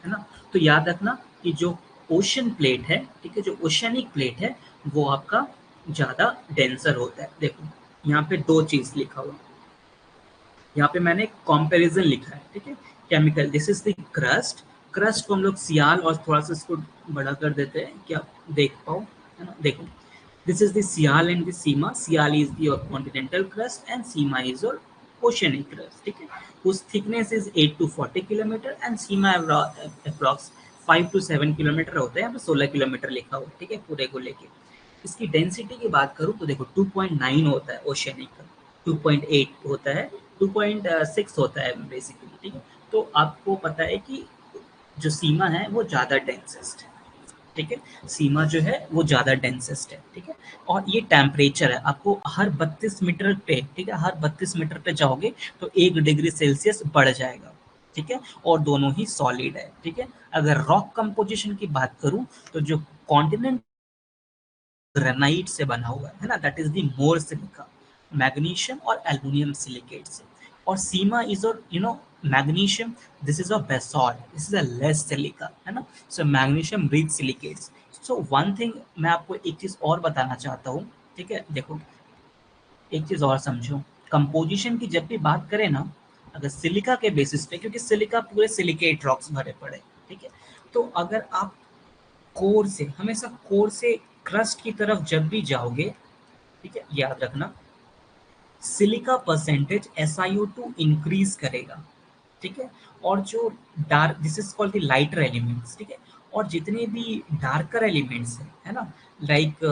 है ना। तो याद रखना कि जो ओशन प्लेट है, ठीक है, जो ओशनिक प्लेट है वो आपका ज़्यादा डेंसर होता है। देखो यहाँ पे दो चीज़ लिखा हुआ है, यहाँ पे मैंने कंपैरिजन लिखा है, ठीक है। Chemical, this is the crust, crust को हम लोग सियाल और थोड़ा सा इसको बड़ा कर देते हैं कि आप देख पाओ, है ना। देखो, this is the sial and the sima, sial is the continental crust and sima is your oceanic crust, ठीक है। whose thickness is 8 to 40 kilometre and sima approx 5 to 7 kilometre होता है। यहाँ पे 16 किलोमीटर लिखा हुआ है, ठीक है, पूरे को लेके। इसकी डेंसिटी की बात करूँ तो देखो 2.9 होता है ओशियनिक का, 2.8 होता है, 2.6 होता है बेसिकली, ठीक है। तो आपको पता है कि जो सीमा है वो ज़्यादा डेंसेस्ट है, ठीक है, सीमा जो है वो ज़्यादा डेंसेस्ट है, ठीक है। और ये टेम्परेचर है, आपको हर 32 मीटर पे, ठीक है, हर 32 मीटर पे जाओगे तो 1 डिग्री सेल्सियस बढ़ जाएगा, ठीक है। और दोनों ही सॉलिड है, ठीक है। अगर रॉक कंपोजिशन की बात करूं तो जो कॉन्टिनेंट ग्रेनाइट से बना हुआ है ना, that is the more silica, magnesium और एल्युमिनियम सिलिकेट से। और सीमा इज और magnesium, this is a basalt, this is a less silica, है ना। So magnesium rich silicates. So one thing मैं आपको एक चीज और बताना चाहता हूँ, ठीक है। देखो एक चीज और समझो, कंपोजिशन की जब भी बात करें ना, अगर सिलिका के बेसिस पे, क्योंकि सिलिका पूरे सिलिकेट रॉक्स भरे पड़े, ठीक है। तो अगर आप कोर से, हमेशा कोर से क्रस्ट की तरफ जब भी जाओगे, ठीक है, याद रखना सिलिका परसेंटेज SiO2 इंक्रीज करेगा, ठीक है। और जो dark, this is called the lighter elements, ठीक है। और जितने भी डार्कर एलिमेंट्स हैं, है ना, लाइक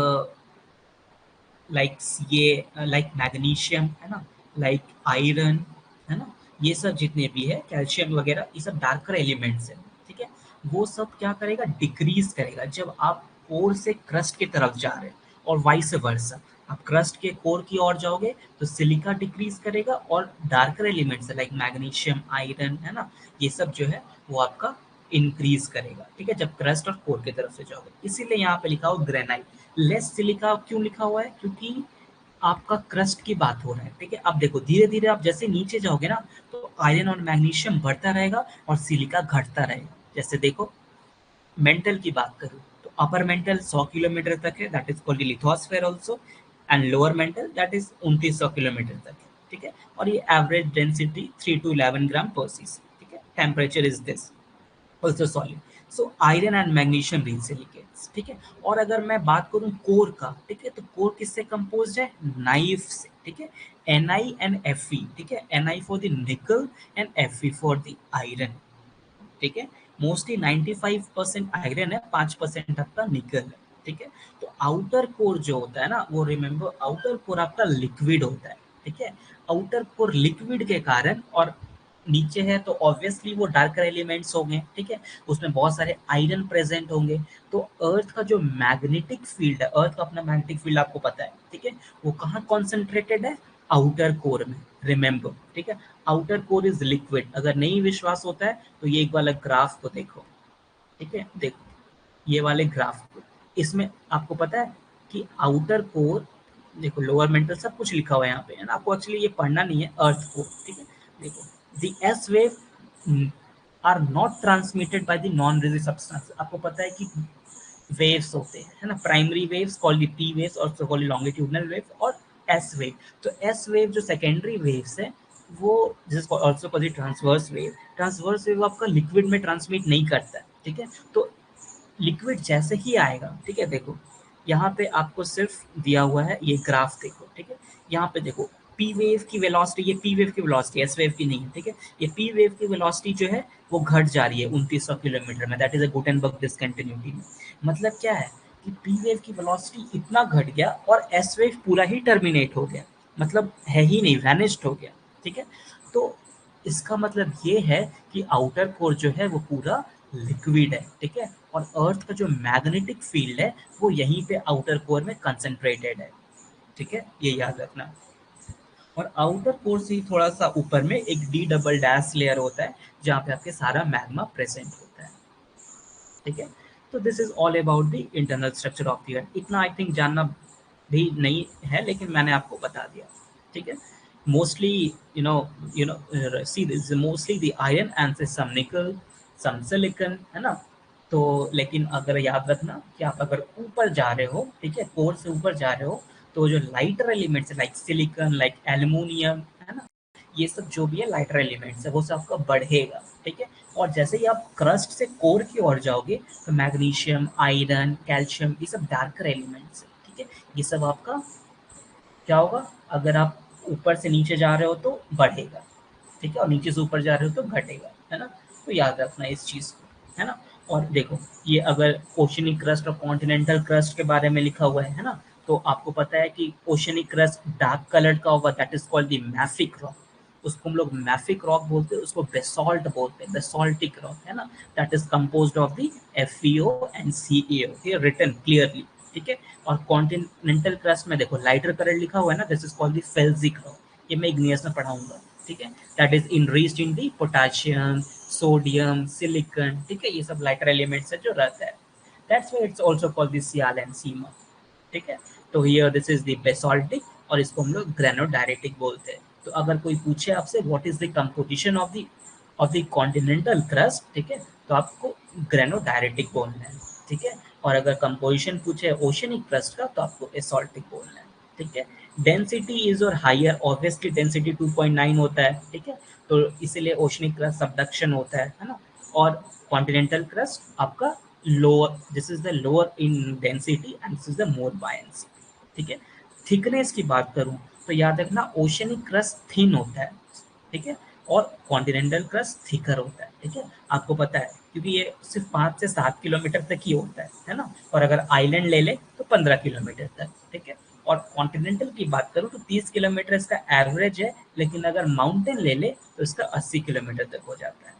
लाइक ये लाइक मैग्नीशियम, है ना, लाइक आयरन, है ना, ये सब जितने भी है, कैल्शियम वगैरह, ये सब डार्कर एलिमेंट्स हैं, ठीक है। वो सब क्या करेगा, डिक्रीज करेगा जब आप कोर से क्रस्ट की तरफ जा रहे हैं, और वाइस वर्सा, आप क्रस्ट के कोर की ओर जाओगे तो सिलिका डिक्रीज करेगा और darker elements like magnesium, iron, है ना, ये सब जो है वो आपका इंक्रीज करेगा, ठीक है, जब क्रस्ट और कोर की तरफ से जाओगे। इसीलिए यहाँ पे लिखा हो ग्रेनाइट, लेस सिलिका क्यों लिखा हुआ है, क्योंकि आपका क्रस्ट की बात हो रहा है, ठीक है। अब देखो धीरे धीरे आप जैसे नीचे जाओगे ना तो आयरन और मैग्नीशियम बढ़ता रहेगा और सिलिका घटता रहेगा। जैसे देखो, मेंटल की बात करूँ तो अपर मेंटल 100 किलोमीटर तक है, that is called lithosphere also, and lower mental that is 2900 kilometre तक है, ठीक है। और ये एवरेज डेंसिटी 3 to 11 ग्राम पर सीसी, ठीक है। Temperature is this also solid. So iron and magnesium ring silicates, ठीक है। और अगर मैं बात करूं कोर का, ठीक है, तो कोर किससे कंपोज्ड है, नाइफ से, ठीक है। Ni and Fe, ठीक है, Ni फॉर द निकल and Fe for the iron, ठीक है। मोस्टली 95% आयरन है, 5% आपका निकल है, ठीक है। तो आउटर कोर जो होता है ना, वो रिमेंबर आउटर कोर आपका लिक्विड होता है, ठीक है। आउटर कोर लिक्विड के कारण, और नीचे है तो ऑब्वियसली वो डार्कर एलिमेंट्स होंगे, ठीक है, उसमें बहुत सारे आयरन प्रेजेंट होंगे। तो अर्थ का जो मैग्नेटिक फील्ड है, अर्थ का अपना मैग्नेटिक फील्ड आपको पता है, ठीक है, वो कहाँ कॉन्सेंट्रेटेड है, आउटर कोर में, रिमेंबर, ठीक है। Outer core is liquid. अगर नहीं विश्वास होता है तो ये एक वाला ग्राफ को देखो, ठीक है, देखो ये वाले ग्राफ को, इसमें आपको पता है कि आउटर कोर, देखो लोअर मेंटल सब कुछ लिखा हुआ है यहाँ पे, है ना। आपको एक्चुअली ये पढ़ना नहीं है, अर्थ को, ठीक है। देखो the S wave are not transmitted by the non rigid substance. आपको पता है कि वेव्स होते हैं, है ना, primary waves called P waves और सो कॉल्ड लॉन्गिट्यूडनल वेव, और एस वेव। तो एस वेव जो सेकेंडरी वेव्स है वो this also called transverse wave. Transverse wave आपका लिक्विड में ट्रांसमिट नहीं करता है, ठीक है। तो लिक्विड जैसे ही आएगा, ठीक है, देखो यहाँ पे आपको सिर्फ दिया हुआ है ये ग्राफ, देखो, ठीक है। यहाँ पे देखो पी वेव की वेलोसिटी, ये पी वेव की वेलोसिटी, एस वेव की नहीं है, ठीक है। ये पी वेव की वेलोसिटी जो है वो घट जा रही है 2900 किलोमीटर में, that is a Gutenberg discontinuity में। मतलब क्या है कि पी वेव की वेलोसिटी इतना घट गया और एस वेव पूरा ही टर्मिनेट हो गया, मतलब है ही नहीं, वैनिस्ड हो गया, ठीक है। तो इसका मतलब ये है कि आउटर कोर जो है वो पूरा लिक्विड है, ठीक है, और अर्थ का जो मैग्नेटिक फील्ड है वो यहीं पे आउटर कोर में कंसंट्रेटेड है, ठीक है, ये याद रखना। और आउटर कोर से ही थोड़ा सा ऊपर में एक डी डबल डैश लेयर होता है जहाँ पे आपके सारा मैग्मा प्रेजेंट होता है, ठीक है। तो this is all about the internal structure of the अर्थ। इतना आई थिंक जानना भी नहीं है, लेकिन मैंने आपको बता दिया, ठीक है। Mostly you know see this mostly the iron and some nickel, some silicon, है ना। तो लेकिन अगर याद रखना कि आप अगर ऊपर जा रहे हो, ठीक है, कोर से ऊपर जा रहे हो, तो जो लाइटर एलिमेंट्स है लाइक सिलिकॉन, लाइक एल्यूमिनियम, है ना, ये सब जो भी है लाइटर एलिमेंट्स है वो सब आपका बढ़ेगा, ठीक है। और जैसे ही आप क्रस्ट से कोर की ओर जाओगे तो मैग्नीशियम, आयरन, कैल्शियम, ये सब डार्कर एलिमेंट्स है, ठीक है। ये सब आपका क्या होगा, अगर आप ऊपर से नीचे जा रहे हो तो बढ़ेगा, ठीक है, और नीचे से ऊपर जा रहे हो तो घटेगा, है ना। तो याद रखना इस चीज़ को, है ना। और देखो, ये अगर ओशनिक क्रस्ट और कॉन्टिनेंटल क्रस्ट के बारे में लिखा हुआ है ना, तो आपको पता है कि ओशनिक क्रस्ट डार्क कलर का होगा, that is called the mafic rock. उसको हम लोग मैफिक रॉक बोलते हैं, उसको बेसॉल्ट बोलते हैं, बेसॉल्टिक रॉक, है ना। That is composed of the FeO and CaO, ये रिटन क्लियरली, ठीक है। और कॉन्टिनेंटल क्रस्ट में देखो लाइटर कलर लिखा हुआ है ना, this is called the felsic rock, ये मैं इग्नियस में पढ़ाऊंगा, ठीक है। That is enriched in the potassium, sodium, silicon, ठीक है, ये सब लाइटर एलिमेंट्स है जो रहता है। That's why it's also called the sial and sima, ठीक है। तो here this is the basaltic, और इसको हम लोग ग्रेनोडायरेटिक बोलते हैं। तो अगर कोई पूछे आपसे what is the composition of the continental crust, ठीक है, तो आपको ग्रेनोडायरेटिक बोलना है, ठीक है। और अगर कंपोजिशन पूछे ओशनिक क्रस्ट का तो आपको एसॉल्टिक बोलना है, ठीक है। डेंसिटी इज और हायर, ऑब्वियसली डेंसिटी 2.9 होता है, ठीक है, तो इसीलिए ओशनिक क्रस्ट सबडक्शन होता है ना। और कॉन्टिनेंटल क्रस्ट आपका lower, this is the lower in density and this is the more buoyancy, ठीक है। थिकनेस की बात करूं तो याद रखना ओशनिक क्रस्ट थिन होता है, ठीक है, और कॉन्टिनेंटल क्रस्ट थिकर होता है, ठीक है। आपको पता है क्योंकि ये सिर्फ 5 से 7 किलोमीटर तक ही होता है ना। और अगर आइलैंड ले ले तो 15 किलोमीटर तक, ठीक है। और कॉन्टिनेंटल की बात करूँ तो 30 किलोमीटर इसका एवरेज है, लेकिन अगर माउंटेन ले ले तो इसका 80 किलोमीटर तक हो जाता है,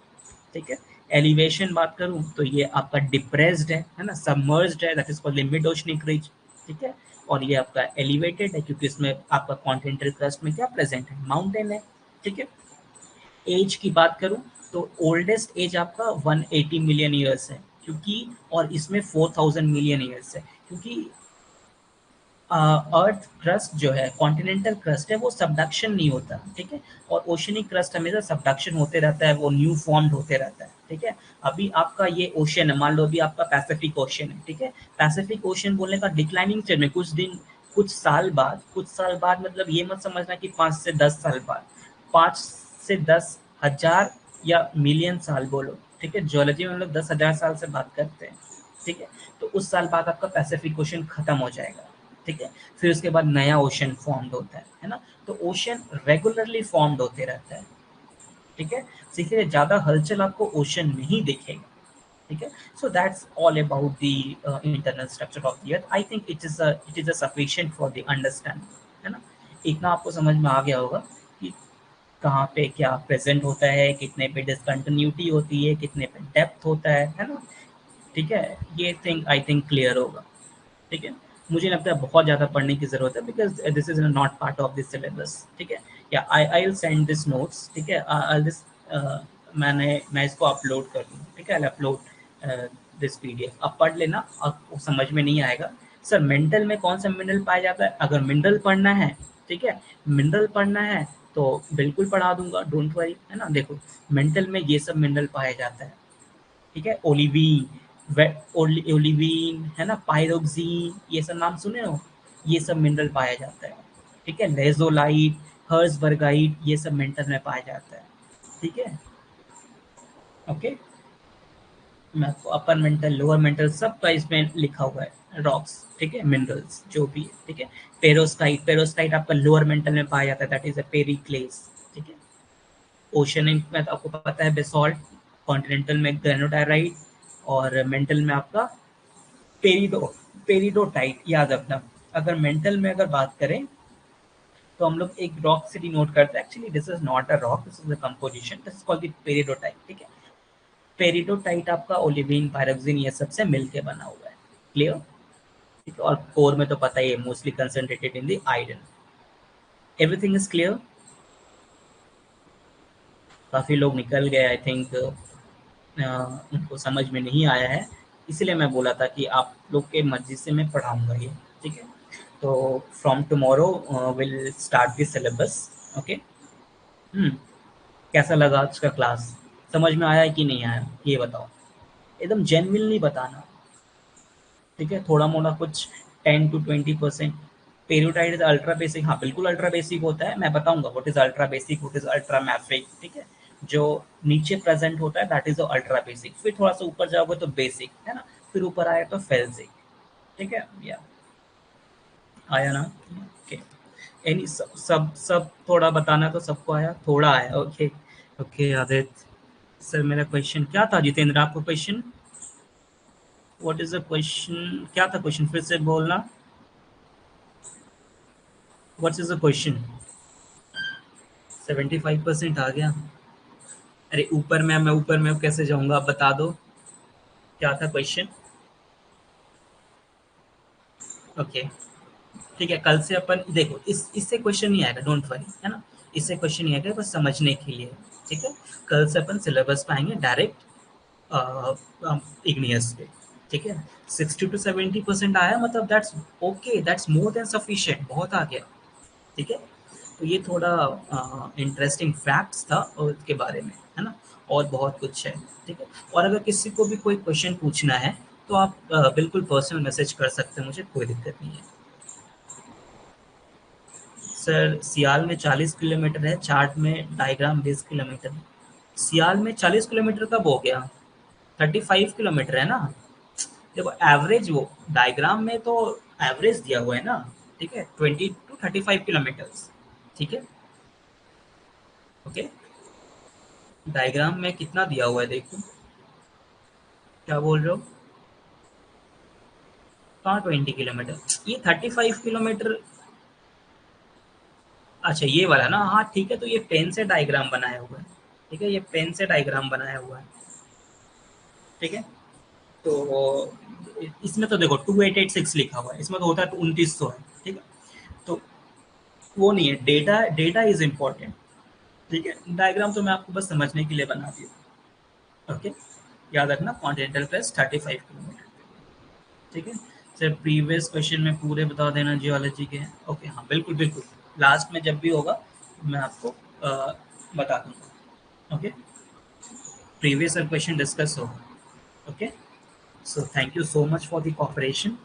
ठीक है। एलिवेशन बात करूं तो ये आपका डिप्रेस्ड है ना, सबमर्ज्ड है, that is called mid oceanic ridge, ठीक है। और ये आपका एलिवेटेड है क्योंकि इसमें आपका कॉन्टिनेंटल क्रस्ट में क्या प्रेजेंट है, माउंटेन है, ठीक है। एज की बात करूं तो ओल्डेस्ट एज आपका 180 मिलियन ईयर्स है, क्योंकि और इसमें 4000 मिलियन ईयर्स है, क्योंकि अर्थ क्रस्ट जो है कॉन्टिनेंटल क्रस्ट है वो सबडक्शन नहीं होता, ठीक है। और ओशनिक क्रस्ट हमेशा सबडक्शन होते रहता है, वो न्यू फॉर्म्ड होते रहता है, ठीक है। अभी आपका ये ओशन है, मान लो अभी आपका पैसिफिक ओशन है, ठीक है। पैसिफिक ओशन बोलने का डिक्लाइनिंग चल में कुछ दिन, कुछ साल बाद मतलब ये मत समझना कि 5 से 10 साल बाद, 5 से 10 हजार या मिलियन साल बोलो, ठीक है। जियोलॉजी में हम लोग 10,000 साल से बात करते हैं, ठीक है। तो उस साल बाद आपका पैसिफिक ओशन खत्म हो जाएगा, ठीक है। फिर उसके बाद नया ओशन फॉर्म्ड होता है ना। तो ओशन रेगुलरली फॉर्म्ड होते रहता है, ठीक है। तो इसलिए ज्यादा हलचल आपको ओशन में ही दिखेगा, ठीक है। So that's all about the internal structure of the earth. I think it is a sufficient for the understanding, है ना। इतना आपको समझ में आ गया होगा कि कहाँ पे क्या प्रेजेंट होता है, कितने पे डिसकंटिन्यूटी होती है, कितने पे डेप्थ होता है ना, ठीक है। ये थिंग आई थिंक क्लियर होगा, ठीक है। मुझे लगता है बहुत ज़्यादा पढ़ने की ज़रूरत है, because this is not part of this syllabus, ठीक है। या I will send this notes, ठीक है। आई दिस मैं इसको अपलोड कर दूँ, ठीक है। आई अपलोड दिस PDF, अब पढ़ लेना, आपको समझ में नहीं आएगा सर मेंटल में कौन सा मिनरल पाया जाता है, अगर मिनरल पढ़ना है, ठीक है, मिनरल पढ़ना है तो बिल्कुल पढ़ा दूंगा, डोंट वरी, है ना। देखो मेंटल में ये सब मिनरल पाया जाता है, ठीक है। ओलिवीन, है ना, पायरोक्सीन, ये सब नाम सुने हो, ये सब मिनरल पाया जाता है, ठीक है। लेजोलाइट, हर्सबर्गाइट, ये सब मेंटल में पाया जाता है, ठीक है। ओके, मैं आपको अपर मेंटल, लोअर मेंटल सब का इसमें लिखा हुआ है, रॉक्स, ठीक है, मिनरल्स जो भी है, ठीक है। पेरोस्काइट आपका लोअर मेंटल में पाया जाता है, दैट इज अ पेरिक्लेस, ठीक है। ओशनिक में तो आपको पता है बेसॉल्ट, कॉन्टिनेंटल में ग्रेनोडायराइट, और मेंटल में आपका पेरिडो पेरिडोटाइट, याद रखना। अगर मेंटल में अगर बात करें तो हम लोग एक रॉक से डिनोट करते हैं, actually this is not a rock, this is a composition, this is called the peridotite, ठीक है। पेरिडोटाइट आपका ओलिविन, पायरोक्सिन ये सब से मिलके बना हुआ है। क्लियर? ठीक है, और कोर में तो पता ही है mostly concentrated in the iron. Everything is clear? काफ़ी लोग निकल गए, आई थिंक उनको समझ में नहीं आया है, इसलिए मैं बोला था कि आप लोग के मर्जी से मैं पढ़ाऊँगा ये। ठीक है? तो from tomorrow will start the syllabus. Okay? हुँ, कैसा लगा आज का क्लास? समझ में आया है कि नहीं आया? ये बताओ। एकदम जेन्युइनली बताना। ठीक है? थोड़ा-मोड़ा कुछ 10 टू 20% पेरियोडाइट इज़ अल्ट्रा बेसिक, हाँ, बिल्कुल अल्ट्रा बेसिक होता है। मैं बताऊँगा what is ultra basic, what is ultra mafic, ठीक है? जो नीचे प्रेज़ेंट होता है that is the ultra basic. फिर थोड़ा-सा ऊपर जाओगे तो बेसिक, है ना? फिर ऊपर आया तो फेल्सिक। ठीक है? या आया ना? ओके। एनी सब सब सब थोड़ा बताना तो सबको आया? थोड़ा आया, ओके। ओके आदित्य। सर मेरा क्वेश्चन क्या था जितेंद्र, आपका question? What is the question? क्या था क्वेश्चन, फिर से बोलना। What is the question? 75% आ गया। अरे ऊपर में, मैं ऊपर में कैसे जाऊंगा, आप बता दो क्या था क्वेश्चन। ओके, ठीक है, कल से अपन देखो, इससे क्वेश्चन नहीं आएगा, डोंट वरी, है ना? इससे क्वेश्चन नहीं आएगा, बस समझने के लिए। ठीक है, कल से अपन सिलेबस पे आएंगे डायरेक्ट इग्नियस पे। ठीक है, 60 to 70% आया, मतलब that's okay, that's more than sufficient, बहुत आ गया। ठीक है, तो ये थोड़ा इंटरेस्टिंग फैक्ट्स था उसके बारे में, है ना? और बहुत कुछ है। ठीक है, और अगर किसी को भी कोई क्वेश्चन पूछना है तो आप बिल्कुल पर्सनल मैसेज कर सकते हैं, मुझे कोई दिक्कत नहीं है। सर सियाल में 40 किलोमीटर है, चार्ट में डायग्राम 20 किलोमीटर है। सियाल में 40 किलोमीटर कब हो गया? 35 किलोमीटर है ना? देखो एवरेज, वो डायग्राम में तो एवरेज दिया हुआ है ना। ठीक है, 20 to 35 किलोमीटर्स। ठीक है, ओके। डायग्राम में कितना दिया हुआ है देखो। क्या बोल रहे हो? कहाँ 20 किलोमीटर? ये 35 किलोमीटर। अच्छा ये वाला ना, हाँ ठीक है, तो ये पेन से डायग्राम बनाया हुआ है। ठीक है, ये पेन से डायग्राम बनाया हुआ है। ठीक है, तो इसमें तो देखो 2886 लिखा हुआ है, इसमें तो होता है तो 2900 है। ठीक है, तो वो नहीं है, डेटा डेटा इज इम्पोर्टेंट। ठीक है, डायग्राम तो मैं आपको बस समझने के लिए बना दिया। ओके, याद रखना कॉन्टिनेंटल प्लस 35 किलोमीटर। ठीक है सर, प्रीवियस क्वेश्चन में पूरे बता देना जियोलॉजी के। ओके, हाँ बिल्कुल बिल्कुल, लास्ट में जब भी होगा मैं आपको बता दूंगा। ओके, प्रीवियस क्वेश्चन डिस्कस होगा। Okay, so thank you so much for the cooperation.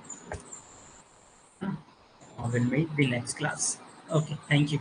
I will meet the next class. Okay, thank you.